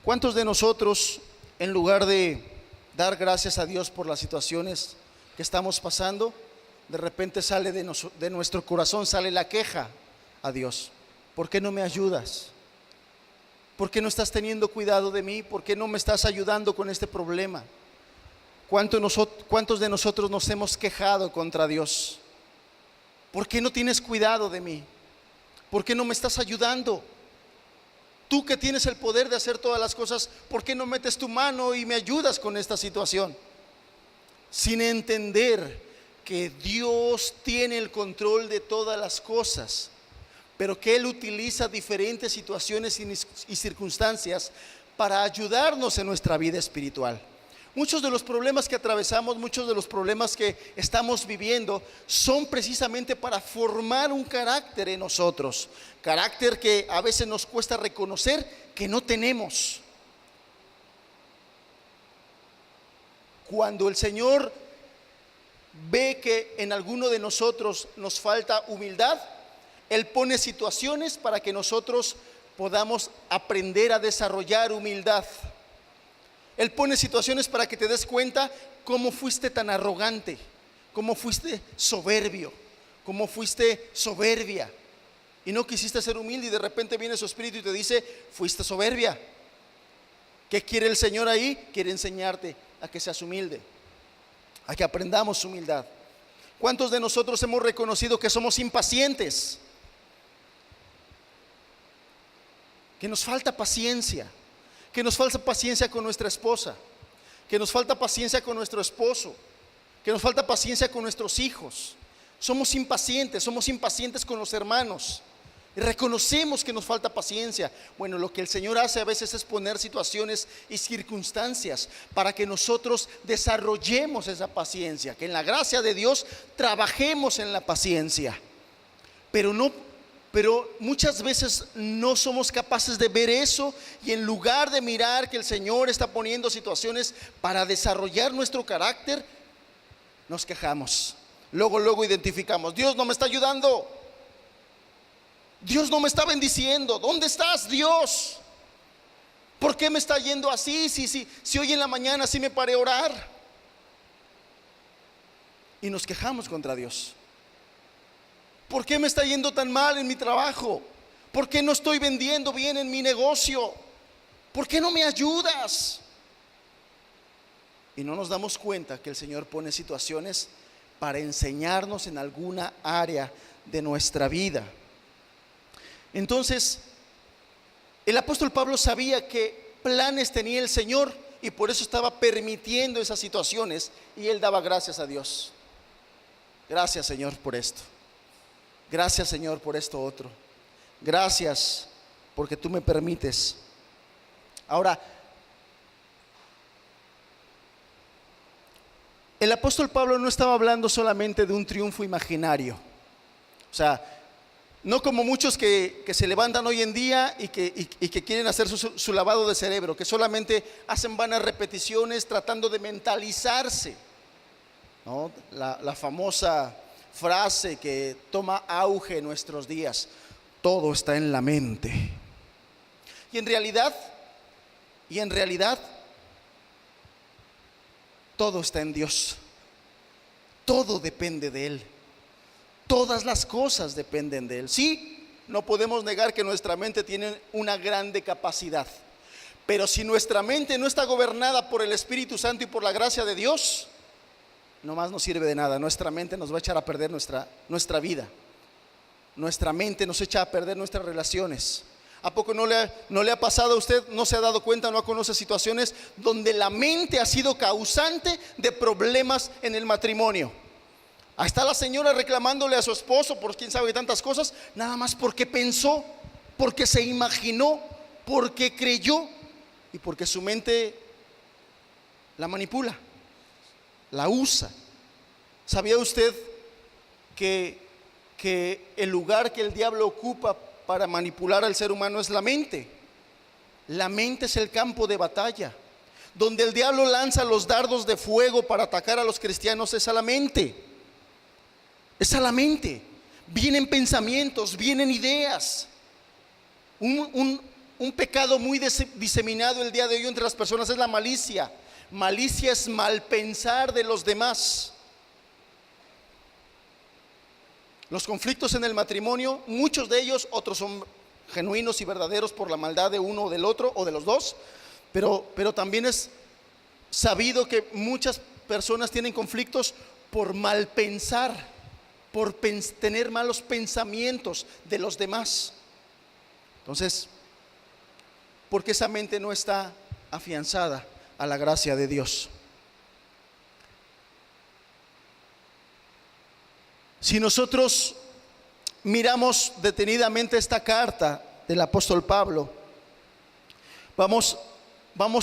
¿Cuántos de nosotros, en lugar de dar gracias a Dios por las situaciones que estamos pasando, de repente sale de nuestro corazón, sale la queja a Dios? ¿Por qué no me ayudas? ¿Por qué no estás teniendo cuidado de mí? ¿Por qué no me estás ayudando con este problema? ¿Cuántos de nosotros nos hemos quejado contra Dios? ¿Por qué no tienes cuidado de mí? ¿Por qué no me estás ayudando? Tú que tienes el poder de hacer todas las cosas, ¿por qué no metes tu mano y me ayudas con esta situación? Sin entender que Dios tiene el control de todas las cosas, pero que Él utiliza diferentes situaciones y circunstancias para ayudarnos en nuestra vida espiritual. Muchos de los problemas que atravesamos, muchos de los problemas que estamos viviendo son precisamente para formar un carácter en nosotros, carácter que a veces nos cuesta reconocer que no tenemos. Cuando el Señor ve que en alguno de nosotros nos falta humildad, Él pone situaciones para que nosotros podamos aprender a desarrollar humildad. Él pone situaciones para que te des cuenta cómo fuiste tan arrogante, cómo fuiste soberbio, cómo fuiste soberbia y no quisiste ser humilde, y de repente viene su espíritu y te dice: fuiste soberbia. ¿Qué quiere el Señor ahí? Quiere enseñarte a que seas humilde, a que aprendamos humildad. ¿Cuántos de nosotros hemos reconocido que somos impacientes? Que nos falta paciencia, que nos falta paciencia con nuestra esposa, que nos falta paciencia con nuestro esposo, que nos falta paciencia con nuestros hijos. Somos impacientes con los hermanos y reconocemos que nos falta paciencia. Bueno, lo que el Señor hace a veces es poner situaciones y circunstancias para que nosotros desarrollemos esa paciencia, que en la gracia de Dios trabajemos en la paciencia. Pero muchas veces no somos capaces de ver eso, y en lugar de mirar que el Señor está poniendo situaciones para desarrollar nuestro carácter, nos quejamos. Luego identificamos: Dios no me está ayudando, Dios no me está bendiciendo. ¿Dónde estás, Dios? ¿Por qué me está yendo así? Si hoy en la mañana sí me paré a orar. Y nos quejamos contra Dios. ¿Por qué me está yendo tan mal en mi trabajo? ¿Por qué no estoy vendiendo bien en mi negocio? ¿Por qué no me ayudas? Y no nos damos cuenta que el Señor pone situaciones para enseñarnos en alguna área de nuestra vida. Entonces, el apóstol Pablo sabía qué planes tenía el Señor, y por eso estaba permitiendo esas situaciones, y él daba gracias a Dios. Gracias, Señor, por esto. Gracias, Señor, por esto otro. Gracias porque tú me permites. Ahora, el apóstol Pablo no estaba hablando solamente de un triunfo imaginario. O sea, no como muchos que se levantan hoy en día y que quieren hacer su lavado de cerebro, que solamente hacen vanas repeticiones tratando de mentalizarse, ¿no? La famosa frase que toma auge en nuestros días: todo está en la mente. Y en realidad todo está en Dios. Todo depende de Él. Todas las cosas dependen de Él. Sí, no podemos negar que nuestra mente tiene una grande capacidad, pero si nuestra mente no está gobernada por el Espíritu Santo y por la gracia de Dios, no más nos sirve de nada. Nuestra mente nos va a echar a perder nuestra vida. Nuestra mente nos echa a perder nuestras relaciones. ¿A poco no le ha pasado a usted? ¿No se ha dado cuenta? ¿No conoce situaciones donde la mente ha sido causante de problemas en el matrimonio? Ahí está la señora reclamándole a su esposo por quién sabe tantas cosas, nada más porque pensó, porque se imaginó, porque creyó y porque su mente la manipula, la usa. ¿Sabía usted que el lugar que el diablo ocupa para manipular al ser humano es la mente? La mente es el campo de batalla Donde el diablo lanza los dardos de fuego para atacar a los cristianos es a la mente. Es a la mente. Vienen pensamientos, vienen ideas. Un pecado muy diseminado el día de hoy entre las personas es la malicia. Malicia es mal pensar de los demás. Los conflictos en el matrimonio, muchos de ellos, otros son genuinos y verdaderos por la maldad de uno o del otro o de los dos, pero también es sabido que muchas personas tienen conflictos por mal pensar, por tener malos pensamientos de los demás. Entonces, porque esa mente no está afianzada a la gracia de Dios. Si nosotros miramos detenidamente esta carta del apóstol Pablo, vamos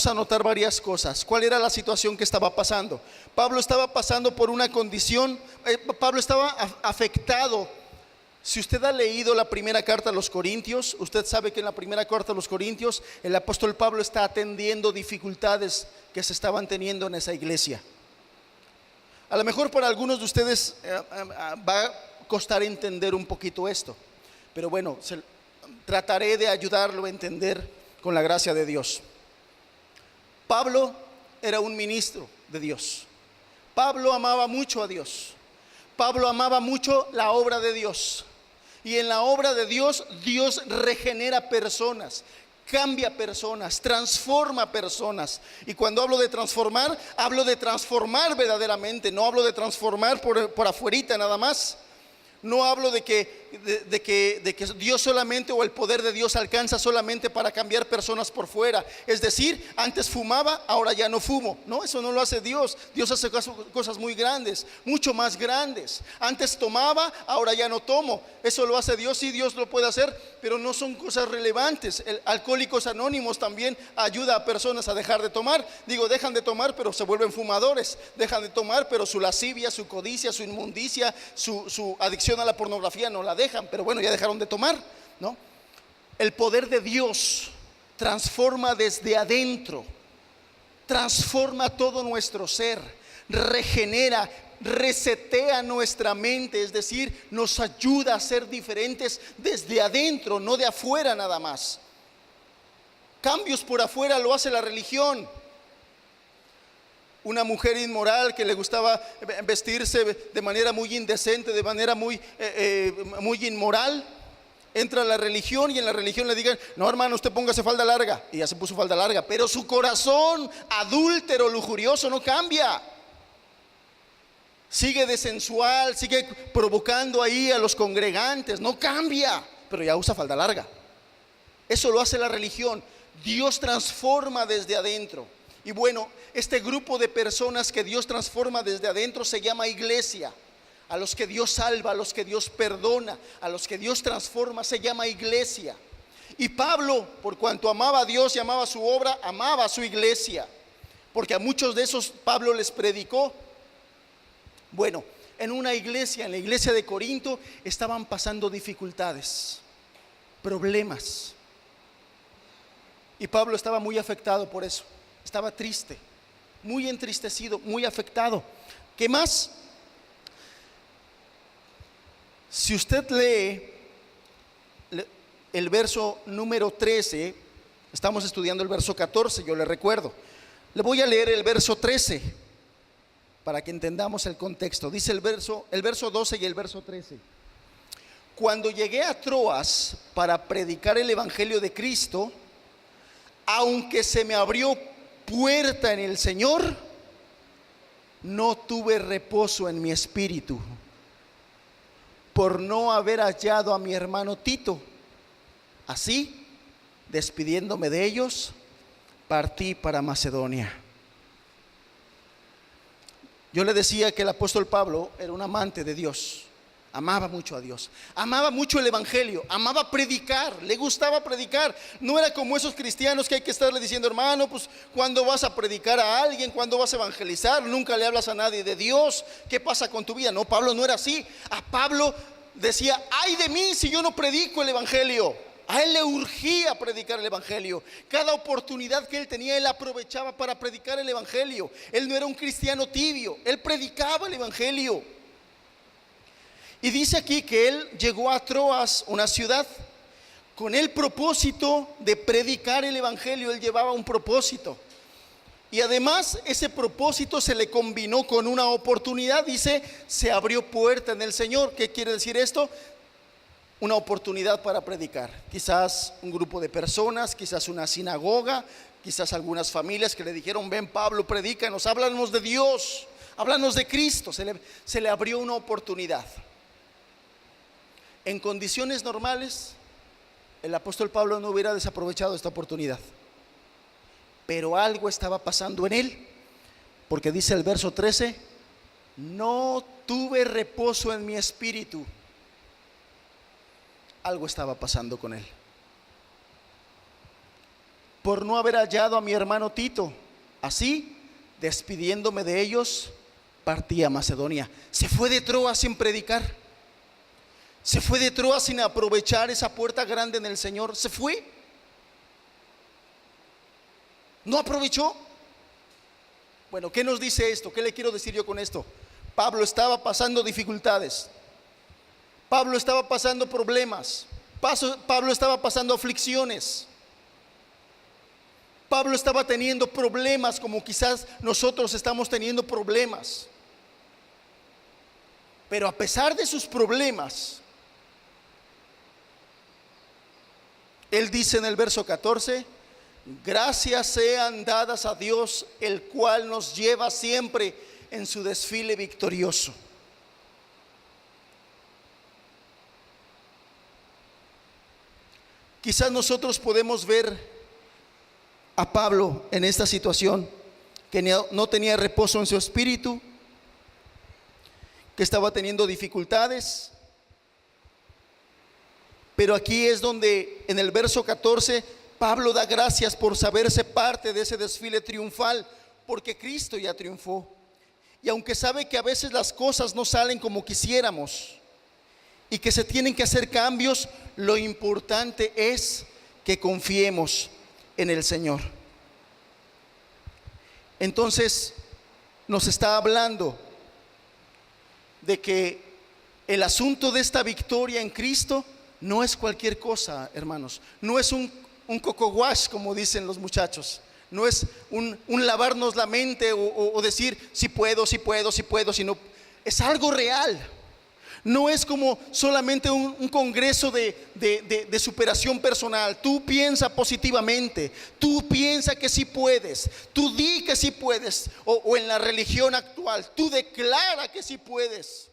a notar varias cosas. ¿Cuál era la situación que estaba pasando? Pablo estaba pasando por una condición, Pablo estaba afectado. Si usted ha leído la primera carta a los Corintios, usted sabe que en la primera carta a los Corintios el apóstol Pablo está atendiendo dificultades que se estaban teniendo en esa iglesia. A lo mejor para algunos de ustedes va a costar entender un poquito esto, pero bueno, trataré de ayudarlo a entender con la gracia de Dios. Pablo era un ministro de Dios. Pablo amaba mucho a Dios. Pablo amaba mucho la obra de Dios. Y en la obra de Dios, Dios regenera personas, cambia personas, transforma personas. Y cuando hablo de transformar verdaderamente. No hablo de transformar por afuerita nada más. No hablo de que Dios solamente, o el poder de Dios alcanza solamente para cambiar personas por fuera. Es decir, antes fumaba, ahora ya no fumo. No, eso no lo hace Dios. Dios hace cosas muy grandes, mucho más grandes. Antes tomaba, ahora ya no tomo. Eso lo hace Dios, sí, Dios lo puede hacer, pero no son cosas relevantes. Alcohólicos Anónimos también ayuda a personas a dejar de tomar. Dejan de tomar, pero se vuelven fumadores. Dejan de tomar, pero su lascivia, su codicia, su inmundicia, su adicción a la pornografía no la dejan, pero bueno, ya dejaron de tomar, ¿no? El poder de Dios transforma desde adentro, transforma todo nuestro ser, regenera, resetea nuestra mente, es decir, nos ayuda a ser diferentes desde adentro, no de afuera nada más. Cambios por afuera lo hace la religión. Una mujer inmoral que le gustaba vestirse de manera muy indecente, de manera muy inmoral, entra a la religión y en la religión le digan: no, hermano, usted póngase falda larga. Y ya se puso falda larga, pero su corazón adúltero, lujurioso no cambia. Sigue de sensual, sigue provocando ahí a los congregantes, no cambia, pero ya usa falda larga. Eso lo hace la religión. Dios transforma desde adentro. Y bueno, este grupo de personas que Dios transforma desde adentro se llama iglesia. A los que Dios salva, a los que Dios perdona, a los que Dios transforma, se llama iglesia. Y Pablo, por cuanto amaba a Dios y amaba su obra, amaba a su iglesia, porque a muchos de esos Pablo les predicó. Bueno, en una iglesia, en la iglesia de Corinto, estaban pasando dificultades, problemas. Y Pablo estaba muy afectado por eso. Estaba triste, muy entristecido, muy afectado. ¿Qué más? Si usted lee el verso número 13, estamos estudiando el verso 14, yo le recuerdo. Le voy a leer el verso 13 para que entendamos el contexto. Dice el verso 12 y el verso 13. Cuando llegué a Troas para predicar el evangelio de Cristo, aunque se me abrió puerta en el Señor, no tuve reposo en mi espíritu por no haber hallado a mi hermano Tito. Así, despidiéndome de ellos, partí para Macedonia. Yo le decía que el apóstol Pablo era un amante de Dios. Amaba mucho a Dios, amaba mucho el evangelio, amaba predicar, le gustaba predicar. No era como esos cristianos que hay que estarle diciendo: hermano, pues ¿cuándo vas a predicar a alguien? ¿Cuándo vas a evangelizar? Nunca le hablas a nadie de Dios. ¿Qué pasa con tu vida? No, Pablo no era así. A Pablo decía: ay de mí si yo no predico el evangelio. A él le urgía predicar el evangelio. Cada oportunidad que él tenía, él aprovechaba para predicar el evangelio. Él no era un cristiano tibio, él predicaba el evangelio. Y dice aquí que él llegó a Troas, una ciudad, con el propósito de predicar el evangelio. Él llevaba un propósito. Y además ese propósito se le combinó con una oportunidad. Dice, se abrió puerta en el Señor. ¿Qué quiere decir esto? Una oportunidad para predicar. Quizás un grupo de personas, quizás una sinagoga, quizás algunas familias que le dijeron: ven Pablo, predícanos, háblanos de Dios, háblanos de Cristo. Se le abrió una oportunidad. En condiciones normales, el apóstol Pablo no hubiera desaprovechado esta oportunidad. Pero algo estaba pasando en él, porque dice el verso 13: no tuve reposo en mi espíritu. Algo estaba pasando con él. Por no haber hallado a mi hermano Tito. Así, despidiéndome de ellos, partí a Macedonia. Se fue de Troas sin predicar. Se fue de Troas sin aprovechar esa puerta grande en el Señor. Se fue. ¿No aprovechó? Bueno, ¿qué nos dice esto? ¿Qué le quiero decir yo con esto? Pablo estaba pasando dificultades. Pablo estaba pasando problemas. Pablo estaba pasando aflicciones. Pablo estaba teniendo problemas como quizás nosotros estamos teniendo problemas. Pero a pesar de sus problemas, él dice en el verso 14: gracias sean dadas a Dios, el cual nos lleva siempre en su desfile victorioso. Quizás nosotros podemos ver a Pablo en esta situación, que no tenía reposo en su espíritu, que estaba teniendo dificultades. Pero aquí es donde en el verso 14 Pablo da gracias por saberse parte de ese desfile triunfal, porque Cristo ya triunfó. Y aunque sabe que a veces las cosas no salen como quisiéramos y que se tienen que hacer cambios, lo importante es que confiemos en el Señor. Entonces nos está hablando de que el asunto de esta victoria en Cristo no es cualquier cosa, hermanos. No es un coco wash, como dicen los muchachos. No es un lavarnos la mente o decir si puedo, sino es algo real. No es como solamente un congreso de superación personal. Tú piensa positivamente, tú piensa que sí puedes, tú di que sí puedes, o en la religión actual, tú declara que sí puedes.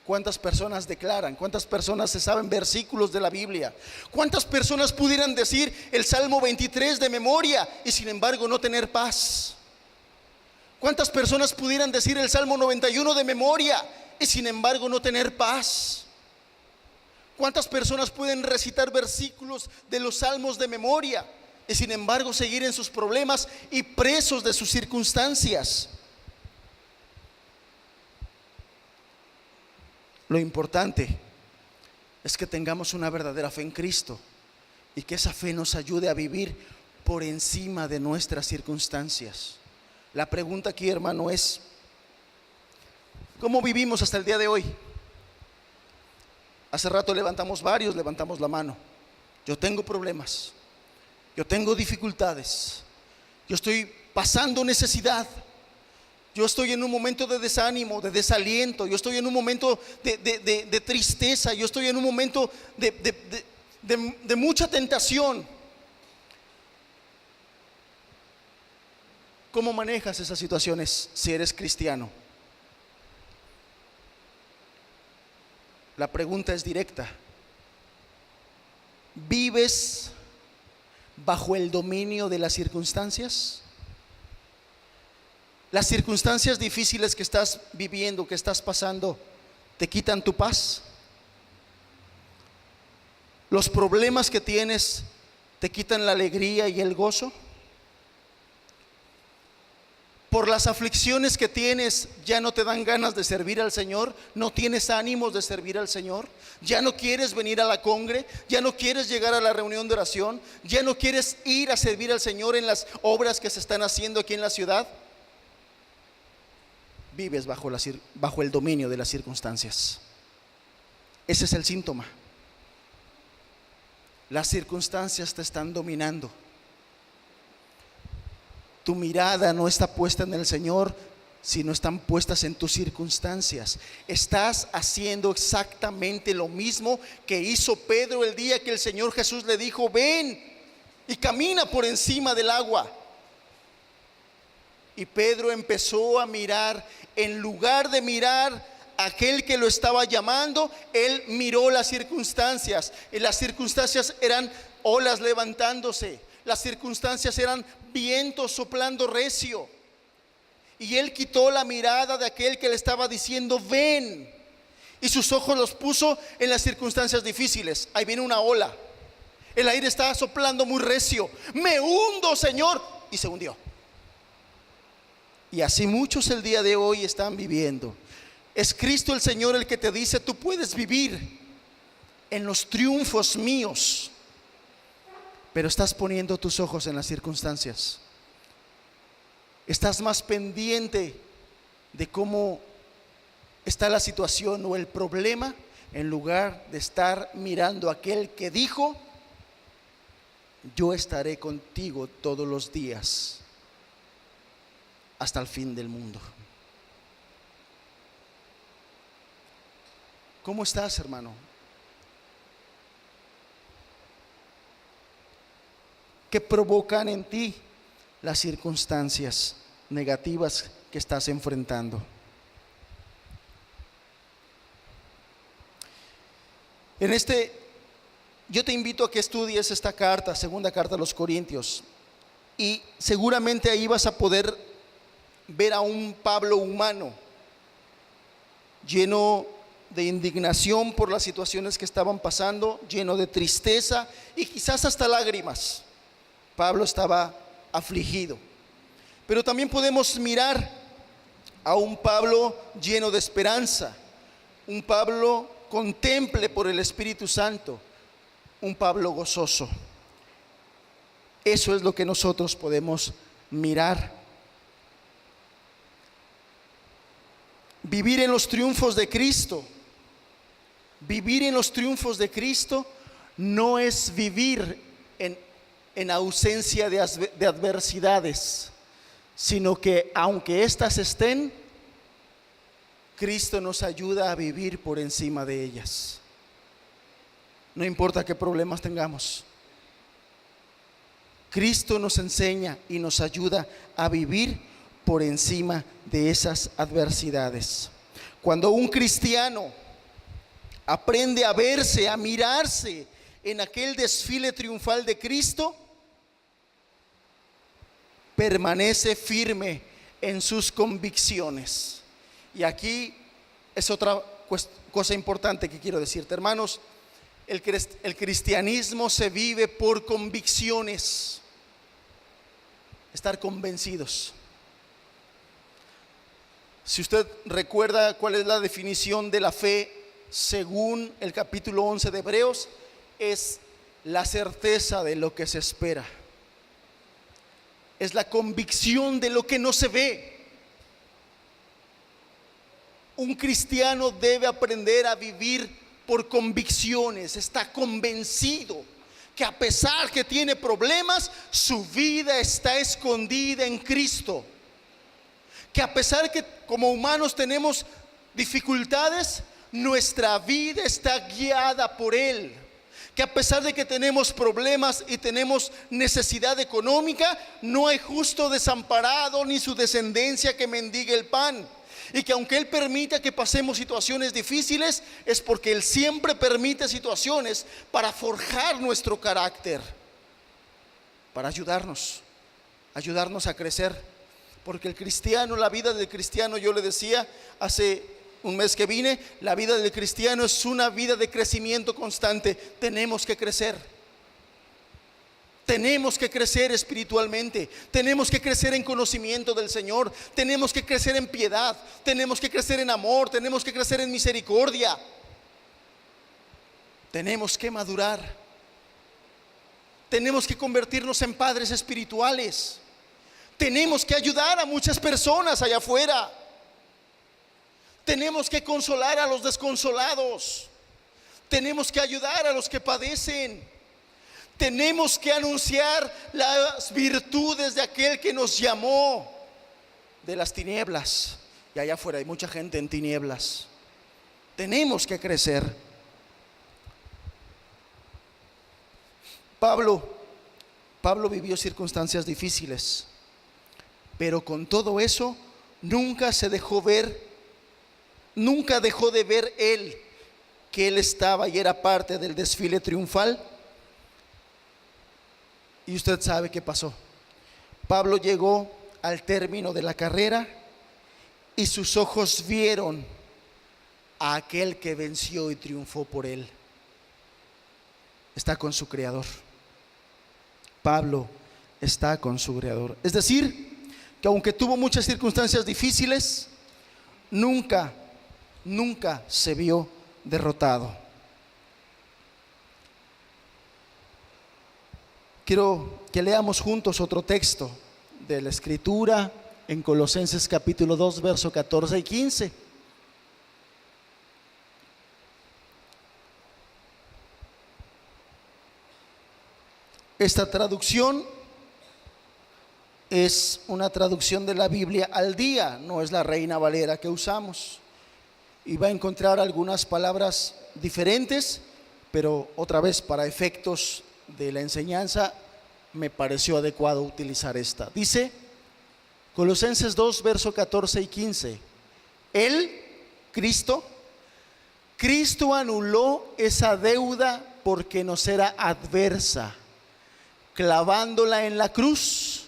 ¿Cuántas personas declaran? ¿Cuántas personas se saben versículos de la Biblia? ¿Cuántas personas pudieran decir el Salmo 23 de memoria y sin embargo no tener paz? ¿Cuántas personas pudieran decir el Salmo 91 de memoria y sin embargo no tener paz? ¿Cuántas personas pueden recitar versículos de los salmos de memoria y sin embargo seguir en sus problemas y presos de sus circunstancias? Lo importante es que tengamos una verdadera fe en Cristo y que esa fe nos ayude a vivir por encima de nuestras circunstancias. La pregunta aquí, hermano, es: ¿cómo vivimos hasta el día de hoy? Hace rato levantamos la mano. Yo tengo problemas, yo tengo dificultades, yo estoy pasando necesidad, yo estoy en un momento de desánimo, de desaliento, yo estoy en un momento de tristeza, yo estoy en un momento de mucha tentación. ¿Cómo manejas esas situaciones si eres cristiano? La pregunta es directa. ¿Vives bajo el dominio de las circunstancias? ¿Las circunstancias difíciles que estás viviendo, que estás pasando, te quitan tu paz? ¿Los problemas que tienes te quitan la alegría y el gozo? Por las aflicciones que tienes, ya no te dan ganas de servir al Señor, no tienes ánimos de servir al Señor, ya no quieres venir a la congre, ya no quieres llegar a la reunión de oración, ya no quieres ir a servir al Señor en las obras que se están haciendo aquí en la ciudad. Vives bajo el dominio de las circunstancias. Ese es el síntoma. Las circunstancias te están dominando. Tu mirada no está puesta en el Señor, sino están puestas en tus circunstancias. Estás haciendo exactamente lo mismo que hizo Pedro el día que el Señor Jesús le dijo: ven y camina por encima del agua. Y Pedro empezó a mirar, en lugar de mirar a aquel que lo estaba llamando, él miró las circunstancias. Y las circunstancias eran olas levantándose, las circunstancias eran vientos soplando recio. Y él quitó la mirada de aquel que le estaba diciendo: ven. Y sus ojos los puso en las circunstancias difíciles. Ahí viene una ola, el aire estaba soplando muy recio. Me hundo, Señor. Y se hundió. Y así muchos el día de hoy están viviendo. Es Cristo el Señor el que te dice: tú puedes vivir en los triunfos míos, pero estás poniendo tus ojos en las circunstancias. Estás más pendiente de cómo está la situación o el problema, en lugar de estar mirando a aquel que dijo: yo estaré contigo todos los días hasta el fin del mundo. ¿Cómo estás, hermano? ¿Qué provocan en ti las circunstancias negativas que estás enfrentando? Yo te invito a que estudies esta carta, segunda carta a los Corintios, y seguramente ahí vas a poder ver a un Pablo humano, lleno de indignación por las situaciones que estaban pasando, lleno de tristeza y quizás hasta lágrimas. Pablo estaba afligido. Pero también podemos mirar a un Pablo lleno de esperanza, un Pablo contemple por el Espíritu Santo, un Pablo gozoso. Eso es lo que nosotros podemos mirar. Vivir en los triunfos de Cristo. Vivir en los triunfos de Cristo no es vivir en ausencia de adversidades, sino que aunque éstas estén, Cristo nos ayuda a vivir por encima de ellas. No importa qué problemas tengamos, Cristo nos enseña y nos ayuda a vivir por encima de esas adversidades. Cuando un cristiano aprende a verse, a mirarse en aquel desfile triunfal de Cristo, permanece firme en sus convicciones. Y aquí es otra cosa importante que quiero decirte, hermanos. El cristianismo se vive por convicciones, estar convencidos. Si usted recuerda cuál es la definición de la fe según el capítulo 11 de Hebreos, es la certeza de lo que se espera, es la convicción de lo que no se ve. Un cristiano debe aprender a vivir por convicciones. Está convencido que a pesar que tiene problemas, su vida está escondida en Cristo. Que a pesar que como humanos tenemos dificultades, nuestra vida está guiada por Él. Que a pesar de que tenemos problemas y tenemos necesidad económica, no hay justo desamparado ni su descendencia que mendigue el pan. Y que aunque Él permita que pasemos situaciones difíciles, es porque Él siempre permite situaciones para forjar nuestro carácter, para ayudarnos a crecer. Porque el cristiano, la vida del cristiano, yo le decía hace un mes que vine, la vida del cristiano es una vida de crecimiento constante. Tenemos que crecer, Tenemos que crecer espiritualmente, tenemos que crecer en conocimiento del Señor, tenemos que crecer en piedad, tenemos que crecer en amor, tenemos que crecer en misericordia. Tenemos que madurar, tenemos que convertirnos en padres espirituales, tenemos que ayudar a muchas personas allá afuera, tenemos que consolar a los desconsolados, tenemos que ayudar a los que padecen. Tenemos que anunciar las virtudes de aquel que nos llamó de las tinieblas. Y allá afuera hay mucha gente en tinieblas. Tenemos que crecer. Pablo vivió circunstancias difíciles, pero con todo eso nunca dejó de ver él que él estaba y era parte del desfile triunfal. Y usted sabe qué pasó. Pablo llegó al término de la carrera y sus ojos vieron a aquel que venció y triunfó por él. Está con su Creador. Pablo está con su Creador. Es decir, que aunque tuvo muchas circunstancias difíciles, nunca se vio derrotado. Quiero que leamos juntos otro texto de la Escritura en Colosenses capítulo 2, verso 14 y 15. Esta traducción es una traducción de la Biblia al día, no es la Reina Valera que usamos. Y va a encontrar algunas palabras diferentes, pero otra vez para efectos de la enseñanza me pareció adecuado utilizar esta. Dice Colosenses 2, verso 14 y 15: Él, Cristo anuló esa deuda porque nos era adversa, clavándola en la cruz.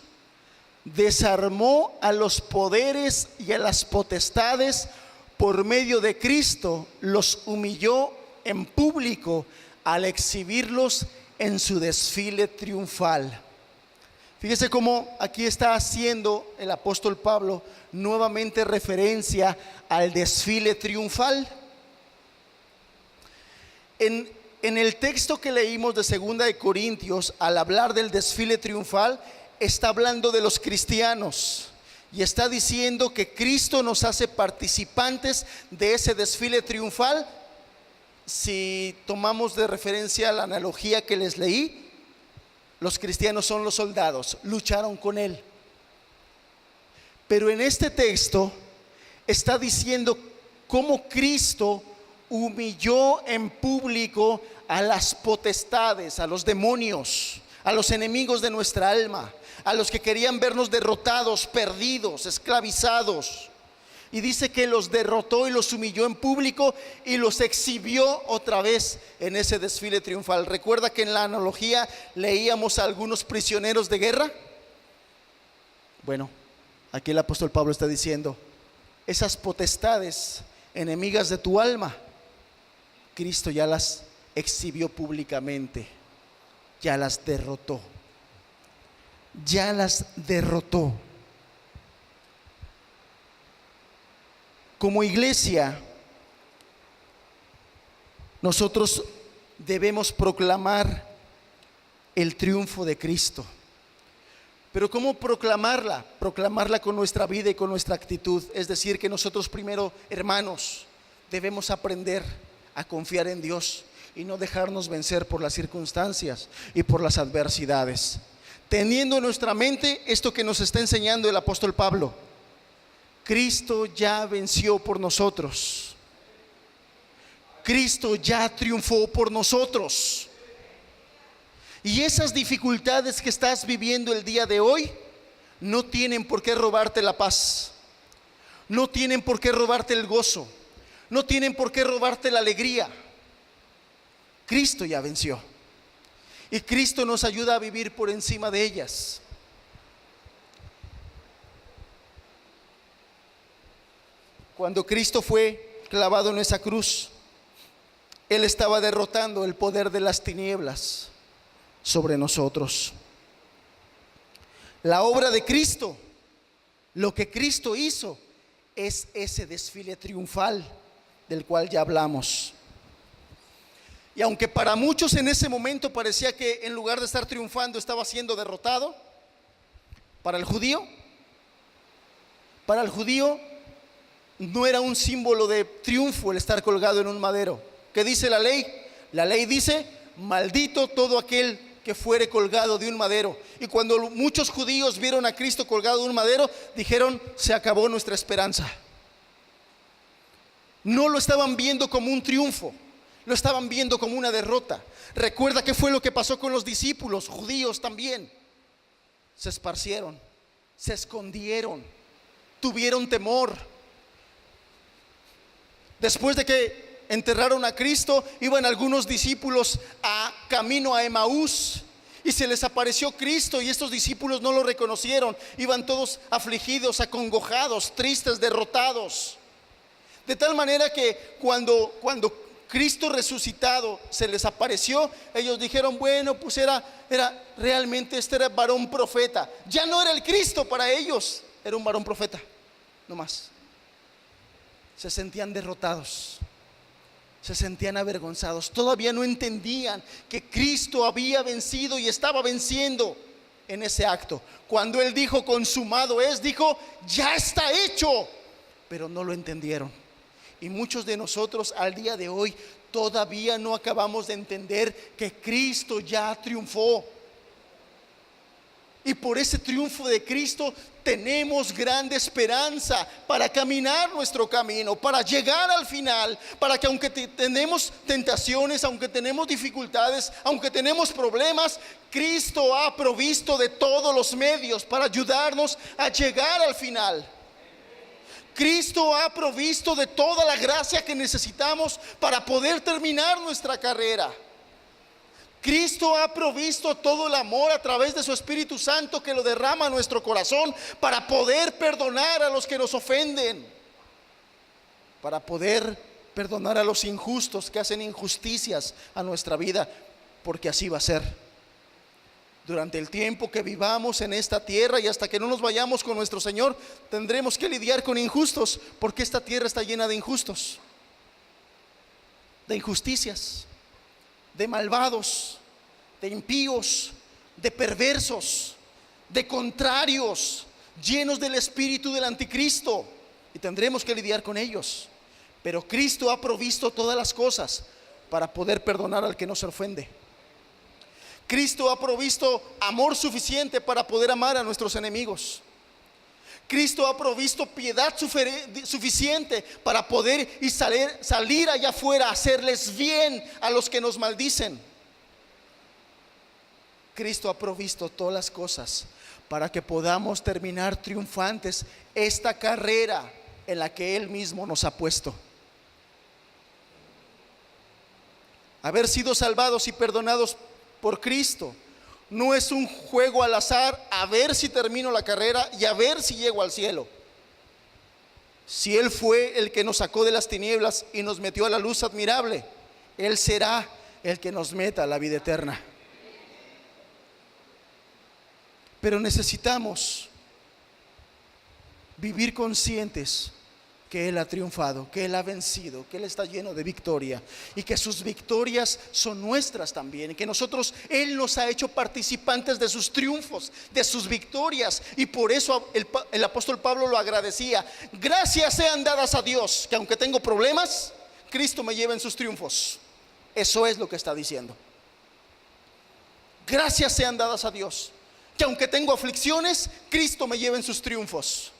Desarmó a los poderes y a las potestades por medio de Cristo, los humilló en público al exhibirlos en su desfile triunfal. Fíjese cómo aquí está haciendo el apóstol Pablo nuevamente referencia al desfile triunfal. En el texto que leímos de 2 de Corintios, al hablar del desfile triunfal, está hablando de los cristianos y está diciendo que Cristo nos hace participantes de ese desfile triunfal. Si tomamos de referencia la analogía que les leí, los cristianos son los soldados, lucharon con él. Pero en este texto está diciendo cómo Cristo humilló en público a las potestades, a los demonios, a los enemigos de nuestra alma, a los que querían vernos derrotados, perdidos, esclavizados. Y dice que los derrotó y los humilló en público y los exhibió otra vez en ese desfile triunfal. ¿Recuerda que en la analogía leíamos a algunos prisioneros de guerra? Bueno, aquí el apóstol Pablo está diciendo, esas potestades enemigas de tu alma, Cristo ya las exhibió públicamente, ya las derrotó. Ya las derrotó. Como iglesia, nosotros debemos proclamar el triunfo de Cristo. Pero ¿cómo proclamarla? Proclamarla con nuestra vida y con nuestra actitud. Es decir, que nosotros primero, hermanos, debemos aprender a confiar en Dios y no dejarnos vencer por las circunstancias y por las adversidades. Teniendo en nuestra mente esto que nos está enseñando el apóstol Pablo: Cristo ya venció por nosotros. Cristo ya triunfó por nosotros. Y esas dificultades que estás viviendo el día de hoy no tienen por qué robarte la paz, no tienen por qué robarte el gozo, no tienen por qué robarte la alegría. Cristo ya venció y Cristo nos ayuda a vivir por encima de ellas. Cuando Cristo fue clavado en esa cruz, Él estaba derrotando el poder de las tinieblas sobre nosotros. La obra de Cristo, lo que Cristo hizo, es ese desfile triunfal del cual ya hablamos. Y aunque para muchos en ese momento parecía que en lugar de estar triunfando estaba siendo derrotado, para el judío no era un símbolo de triunfo el estar colgado en un madero. ¿Qué dice la ley? La ley dice: maldito todo aquel que fuere colgado de un madero. Y cuando muchos judíos vieron a Cristo colgado de un madero, dijeron: se acabó nuestra esperanza. No lo estaban viendo como un triunfo, lo estaban viendo como una derrota. Recuerda qué fue lo que pasó con los discípulos judíos también. Se esparcieron, se escondieron, tuvieron temor. Después de que enterraron a Cristo, iban algunos discípulos a camino a Emaús y se les apareció Cristo, y estos discípulos no lo reconocieron. Iban todos afligidos, acongojados, tristes, derrotados. De tal manera que cuando Cristo resucitado se les apareció, ellos dijeron: bueno, pues era realmente este era varón profeta. Ya no era el Cristo para ellos, era un varón profeta, no más. Se sentían derrotados, se sentían avergonzados. Todavía no entendían que Cristo había vencido y estaba venciendo en ese acto. Cuando Él dijo: consumado es, dijo: ya está hecho. Pero no lo entendieron. Y muchos de nosotros al día de hoy todavía no acabamos de entender que Cristo ya triunfó. Y por ese triunfo de Cristo tenemos grande esperanza para caminar nuestro camino, para llegar al final, para que aunque tenemos tentaciones, aunque tenemos dificultades, aunque tenemos problemas, Cristo ha provisto de todos los medios para ayudarnos a llegar al final. Cristo ha provisto de toda la gracia que necesitamos para poder terminar nuestra carrera. Cristo ha provisto todo el amor a través de su Espíritu Santo, que lo derrama en nuestro corazón para poder perdonar a los que nos ofenden, para poder perdonar a los injustos que hacen injusticias a nuestra vida, porque así va a ser. Durante el tiempo que vivamos en esta tierra y hasta que no nos vayamos con nuestro Señor, tendremos que lidiar con injustos, porque esta tierra está llena de injustos, de injusticias, de malvados, de impíos, de perversos, de contrarios, llenos del espíritu del anticristo, y tendremos que lidiar con ellos. Pero Cristo ha provisto todas las cosas para poder perdonar al que nos ofende. Cristo ha provisto amor suficiente para poder amar a nuestros enemigos. Cristo ha provisto piedad suficiente para poder salir allá afuera a hacerles bien a los que nos maldicen. Cristo ha provisto todas las cosas para que podamos terminar triunfantes esta carrera en la que Él mismo nos ha puesto. Haber sido salvados y perdonados por Cristo no es un juego al azar, a ver si termino la carrera y a ver si llego al cielo. Si Él fue el que nos sacó de las tinieblas y nos metió a la luz admirable, Él será el que nos meta a la vida eterna. Pero necesitamos vivir conscientes que Él ha triunfado, que Él ha vencido, que Él está lleno de victoria y que sus victorias son nuestras también, y que nosotros, Él nos ha hecho participantes de sus triunfos, de sus victorias, y por eso el apóstol Pablo lo agradecía. Gracias sean dadas a Dios, que aunque tengo problemas, Cristo me lleva en sus triunfos. Eso es lo que está diciendo. Gracias sean dadas a Dios, que aunque tengo aflicciones, Cristo me lleva en sus triunfos.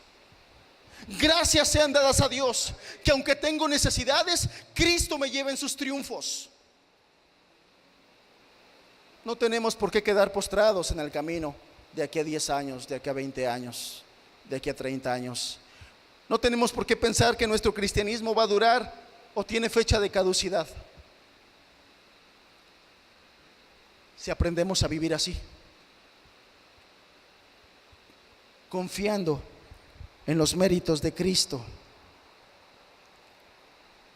Gracias sean dadas a Dios, que aunque tengo necesidades, Cristo me lleva en sus triunfos. No tenemos por qué quedar postrados en el camino de aquí a 10 años, de aquí a 20 años, de aquí a 30 años. No tenemos por qué pensar que nuestro cristianismo va a durar o tiene fecha de caducidad. Si aprendemos a vivir así, confiando en los méritos de Cristo,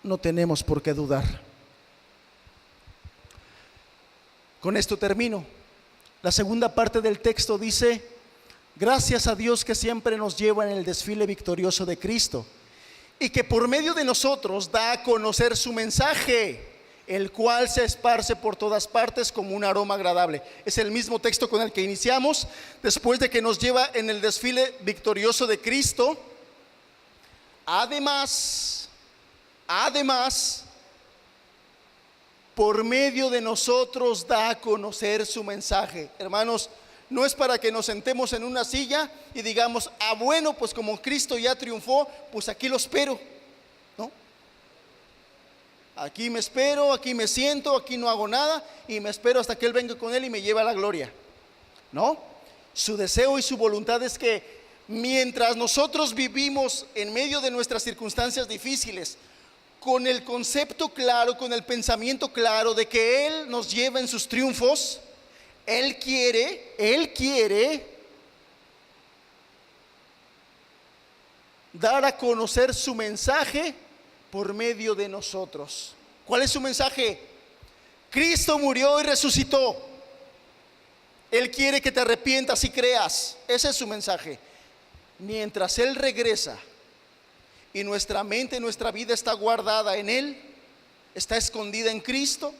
no tenemos por qué dudar. Con esto termino. La segunda parte del texto dice: Gracias a Dios que siempre nos lleva en el desfile victorioso de Cristo y que por medio de nosotros da a conocer su mensaje, el cual se esparce por todas partes como un aroma agradable. Es el mismo texto con el que iniciamos, después de que nos lleva en el desfile victorioso de Cristo. Además, por medio de nosotros da a conocer su mensaje. Hermanos, no es para que nos sentemos en una silla y digamos, bueno, pues como Cristo ya triunfó, pues aquí lo espero. No, aquí me espero, aquí me siento, aquí no hago nada y me espero hasta que Él venga con Él y me lleve a la gloria. No, su deseo y su voluntad es que mientras nosotros vivimos en medio de nuestras circunstancias difíciles, con el concepto claro, con el pensamiento claro de que Él nos lleva en sus triunfos, Él quiere dar a conocer su mensaje por medio de nosotros. ¿Cuál es su mensaje? Cristo murió y resucitó. Él quiere que te arrepientas y creas. Ese es su mensaje. Mientras Él regresa y nuestra mente, nuestra vida está guardada en Él, está escondida en Cristo,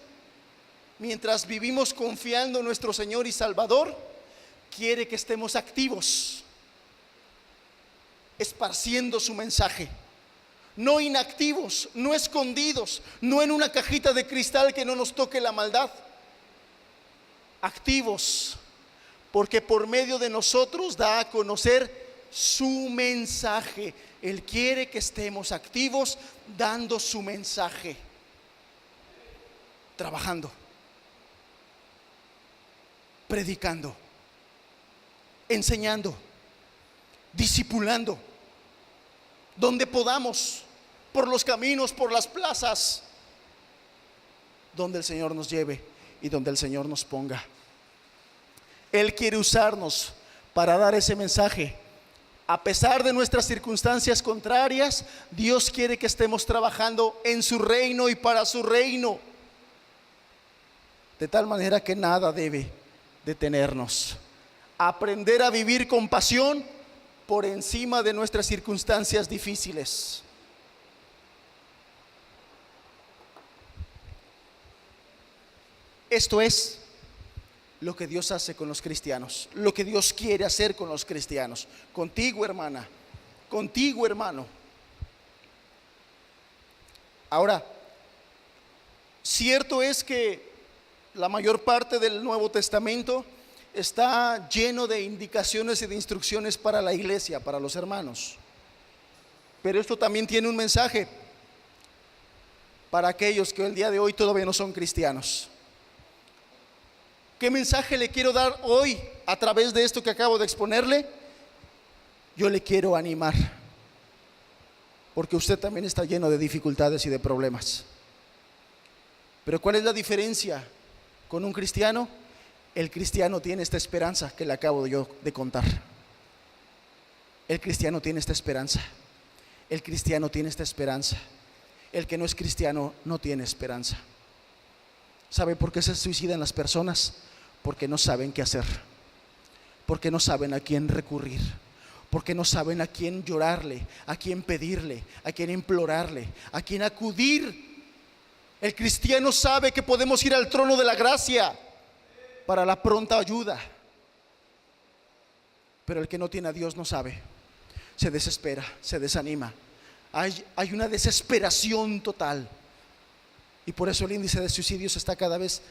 mientras vivimos confiando en nuestro Señor y Salvador, quiere que estemos activos, esparciendo su mensaje. No inactivos, no escondidos, no en una cajita de cristal que no nos toque la maldad. Activos, porque por medio de nosotros da a conocer su mensaje. Él quiere que estemos activos dando su mensaje, trabajando, predicando, enseñando, discipulando, donde podamos, por los caminos, por las plazas, donde el Señor nos lleve y donde el Señor nos ponga. Él quiere usarnos para dar ese mensaje. A pesar de nuestras circunstancias contrarias, Dios quiere que estemos trabajando en su reino y para su reino, de tal manera que nada debe detenernos. Aprender a vivir con pasión por encima de nuestras circunstancias difíciles. Esto es lo que Dios hace con los cristianos, lo que Dios quiere hacer con los cristianos, contigo, hermana, contigo, hermano. Ahora, cierto es que la mayor parte del Nuevo Testamento está lleno de indicaciones y de instrucciones para la iglesia, para los hermanos, pero esto también tiene un mensaje para aquellos que el día de hoy todavía no son cristianos. ¿Qué mensaje le quiero dar hoy a través de esto que acabo de exponerle? Yo le quiero animar, porque usted también está lleno de dificultades y de problemas. Pero ¿cuál es la diferencia con un cristiano? El cristiano tiene esta esperanza que le acabo yo de contar. El cristiano tiene esta esperanza. El cristiano tiene esta esperanza. El que no es cristiano no tiene esperanza. ¿Sabe por qué se suicidan las personas? Porque no saben qué hacer, porque no saben a quién recurrir, porque no saben a quién llorarle, a quién pedirle, a quién implorarle, a quién acudir. El cristiano sabe que podemos ir al trono de la gracia para la pronta ayuda, pero el que no tiene a Dios no sabe, se desespera, se desanima. Hay una desesperación total. Y por eso el índice de suicidios está cada vez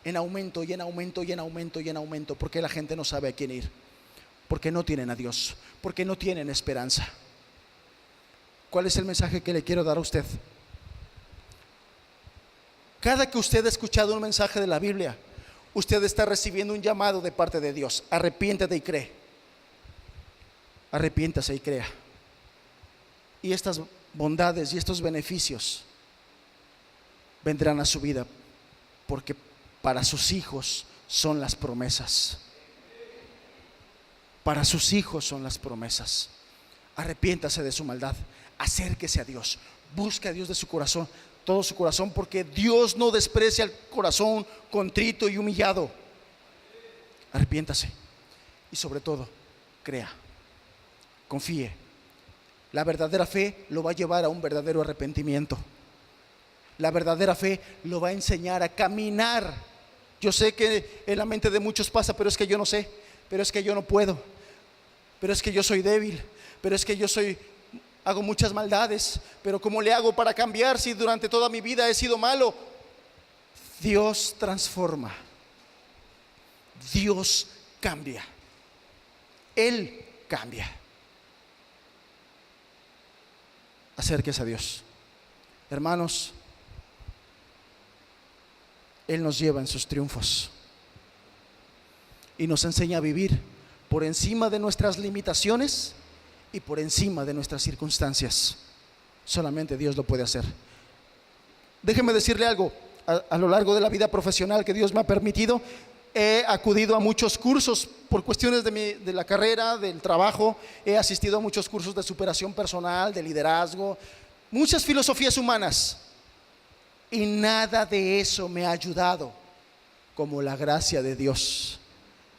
en aumento y en aumento y en aumento y en aumento, porque la gente no sabe a quién ir, porque no tienen a Dios, porque no tienen esperanza. ¿Cuál es el mensaje que le quiero dar a usted? Cada que usted ha escuchado un mensaje de la Biblia, usted está recibiendo un llamado de parte de Dios. Arrepiéntete y cree. Arrepiéntase y crea. Y estas bondades y estos beneficios vendrán a su vida, porque para sus hijos son las promesas. Para sus hijos son las promesas. Arrepiéntase de su maldad, acérquese a Dios, busque a Dios de su corazón, todo su corazón, porque Dios no desprecia el corazón contrito y humillado. Arrepiéntase y sobre todo crea, confíe. La verdadera fe lo va a llevar a un verdadero arrepentimiento. La verdadera fe lo va a enseñar a caminar. Yo sé que en la mente de muchos pasa, pero es que yo no sé, pero es que yo no puedo, pero es que yo soy débil, pero es que hago muchas maldades, pero ¿cómo le hago para cambiar si durante toda mi vida he sido malo? Dios transforma, Dios cambia, Él cambia. Acérquese a Dios, hermanos. Él nos lleva en sus triunfos y nos enseña a vivir por encima de nuestras limitaciones y por encima de nuestras circunstancias. Solamente Dios lo puede hacer. Déjeme decirle algo. A lo largo de la vida profesional que Dios me ha permitido, he acudido a muchos cursos por cuestiones de la carrera, del trabajo. He asistido a muchos cursos de superación personal, de liderazgo, muchas filosofías humanas. Y nada de eso me ha ayudado como la gracia de Dios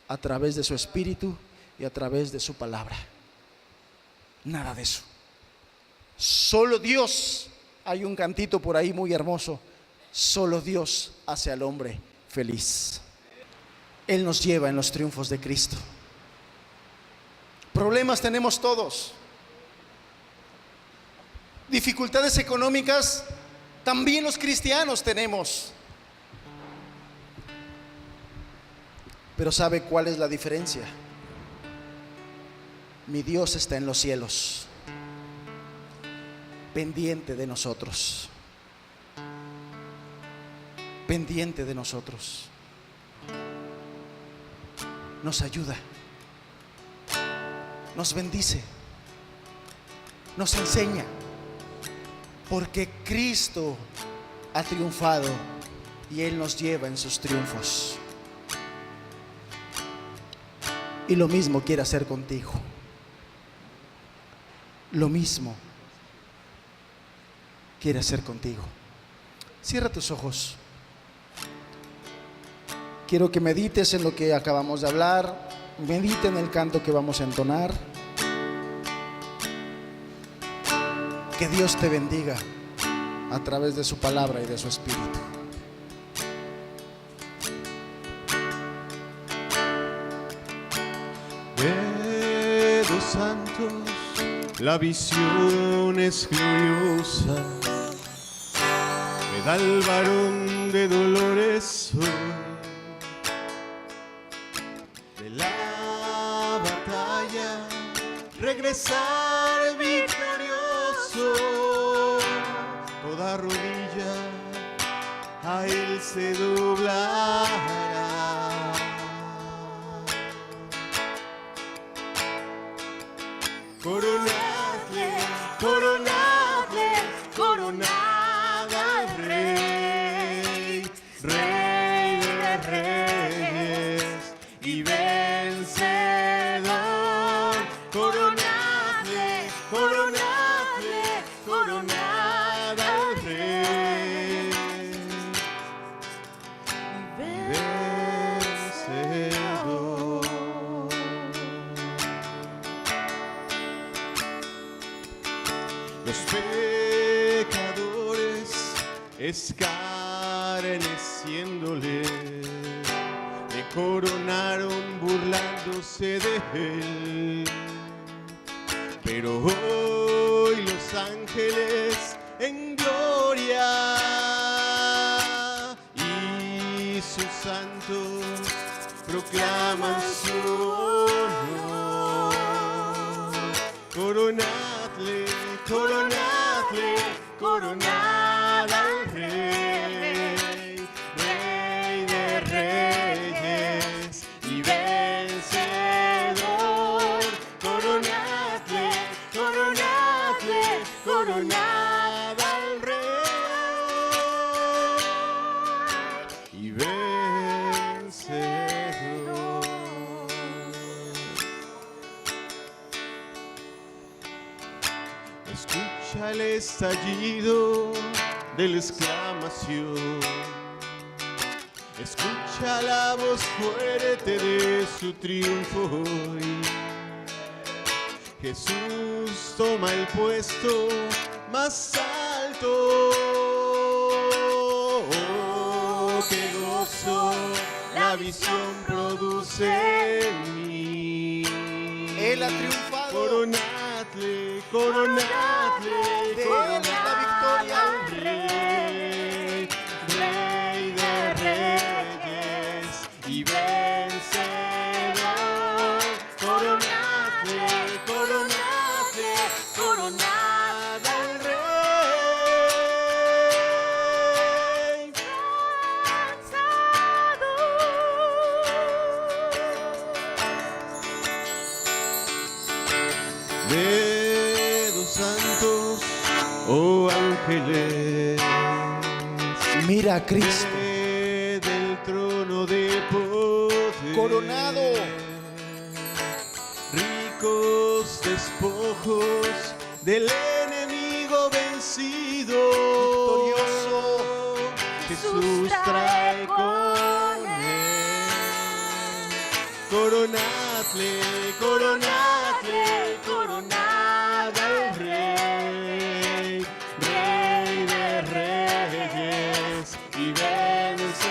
a través de su Espíritu y a través de su palabra. Nada de eso. Solo Dios, hay un cantito por ahí muy hermoso, solo Dios hace al hombre feliz. Él nos lleva en los triunfos de Cristo. Problemas tenemos todos. Dificultades económicas también los cristianos tenemos. Pero ¿sabe cuál es la diferencia? Mi Dios está en los cielos, pendiente de nosotros, pendiente de nosotros. Nos ayuda, nos bendice, nos enseña, porque Cristo ha triunfado y Él nos lleva en sus triunfos. Y lo mismo quiere hacer contigo. Lo mismo quiere hacer contigo. Cierra tus ojos. Quiero que medites en lo que acabamos de hablar. Medita en el canto que vamos a entonar. Que Dios te bendiga a través de su palabra y de su Espíritu. Dedos santos, la visión es gloriosa. Me da el varón de dolores hoy. De la batalla regresar victorioso. Toda rodilla a Él se doblará. Coronadle, coronadle, coronad al Rey, Rey de reyes y vencedor. Coronadle, coronadle, coronad al Rey y vencedor. Los pecadores escarneciéndole, le coronaron burlándose de él. Pero hoy los ángeles en gloria y sus santos proclaman su honor. Coronadle, coronadle, coronad al Rey, Rey de reyes y vencedor. Coronadle, coronadle, coronad al Rey y vencedor. Escucha el estallido de la exclamación. Escucha la voz fuerte de su triunfo hoy. Jesús toma el puesto más alto. Oh, qué gozo la visión produce en mí. Él ha triunfado. Coronadle, coronadle, Démosle la victoria al Rey, Rey de reyes y vencedor. Coronadle, coronadle, coronad al Rey. Dedos santos, oh ángeles, Mira a Cristo. del trono de poder, Coronado. ricos despojos del enemigo vencido. Victorioso. Jesús trae con él. Coronadle, coronadle, coronad al Rey, Rey de reyes y vencedor.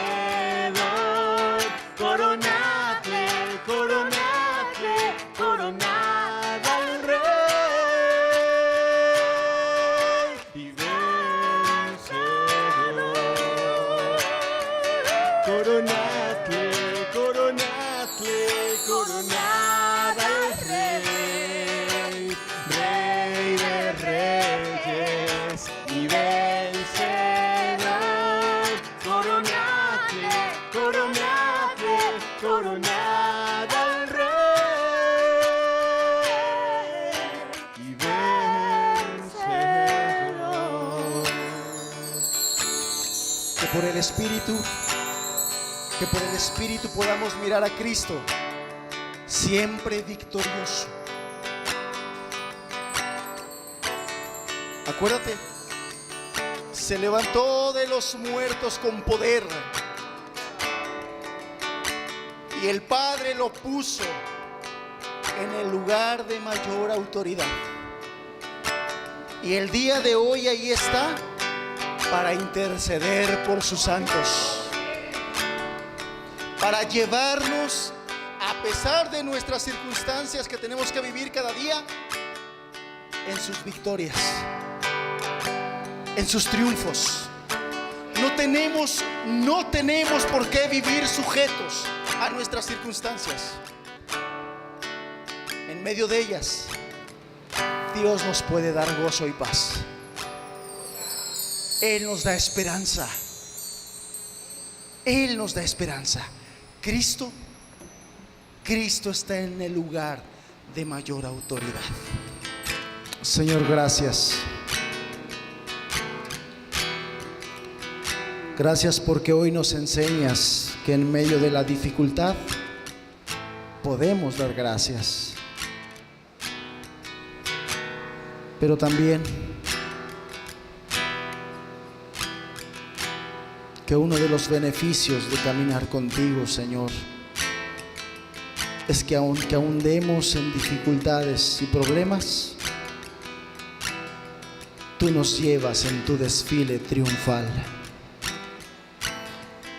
Coronadle, coronadle, coronad al Rey y vencedor. Coronadle, coronadle, coronad al Rey, Rey de reyes y vencedor. Coronadle, coronadle, coronad al Rey y vencedor. Que por el Espíritu podamos mirar a Cristo siempre victorioso. Acuérdate, se levantó de los muertos con poder y el Padre lo puso en el lugar de mayor autoridad. Y el día de hoy ahí está para interceder por sus santos, para llevarnos, a pesar de nuestras circunstancias que tenemos que vivir cada día, en sus victorias, en sus triunfos. No tenemos por qué vivir sujetos a nuestras circunstancias. En medio de ellas, Dios nos puede dar gozo y paz. Él nos da esperanza. Él nos da esperanza. Cristo está en el lugar de mayor autoridad. Señor, gracias. Gracias porque hoy nos enseñas que en medio de la dificultad podemos dar gracias. Pero también que uno de los beneficios de caminar contigo, Señor, es que aunque andemos en dificultades y problemas, tú nos llevas en tu desfile triunfal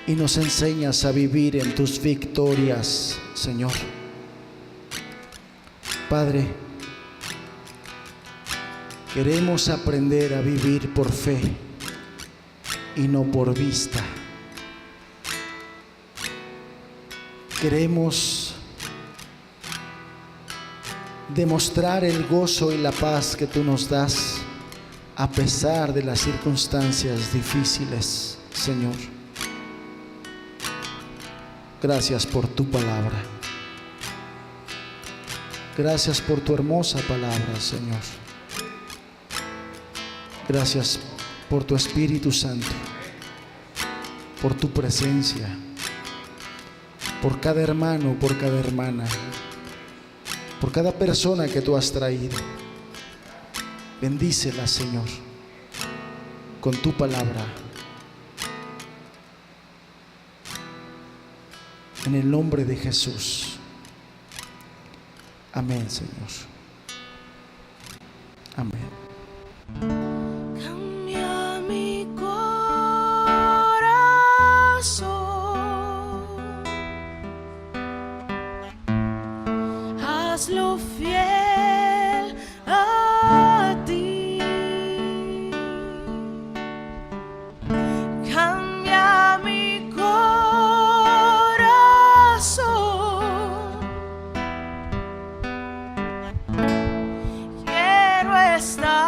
y nos enseñas a vivir en tus victorias, Señor. Padre, queremos aprender a vivir por fe y no por vista. Queremos demostrar el gozo y la paz que tú nos das a pesar de las circunstancias difíciles, Señor. Gracias por tu palabra. Gracias por tu hermosa palabra, Señor. Gracias por tu Espíritu Santo, por tu presencia, por cada hermano, por cada hermana, por cada persona que tú has traído. Bendícela, Señor, con tu palabra. En el nombre de Jesús. Amén, Señor. lo fiel a ti. Cambia mi corazón. Quiero estar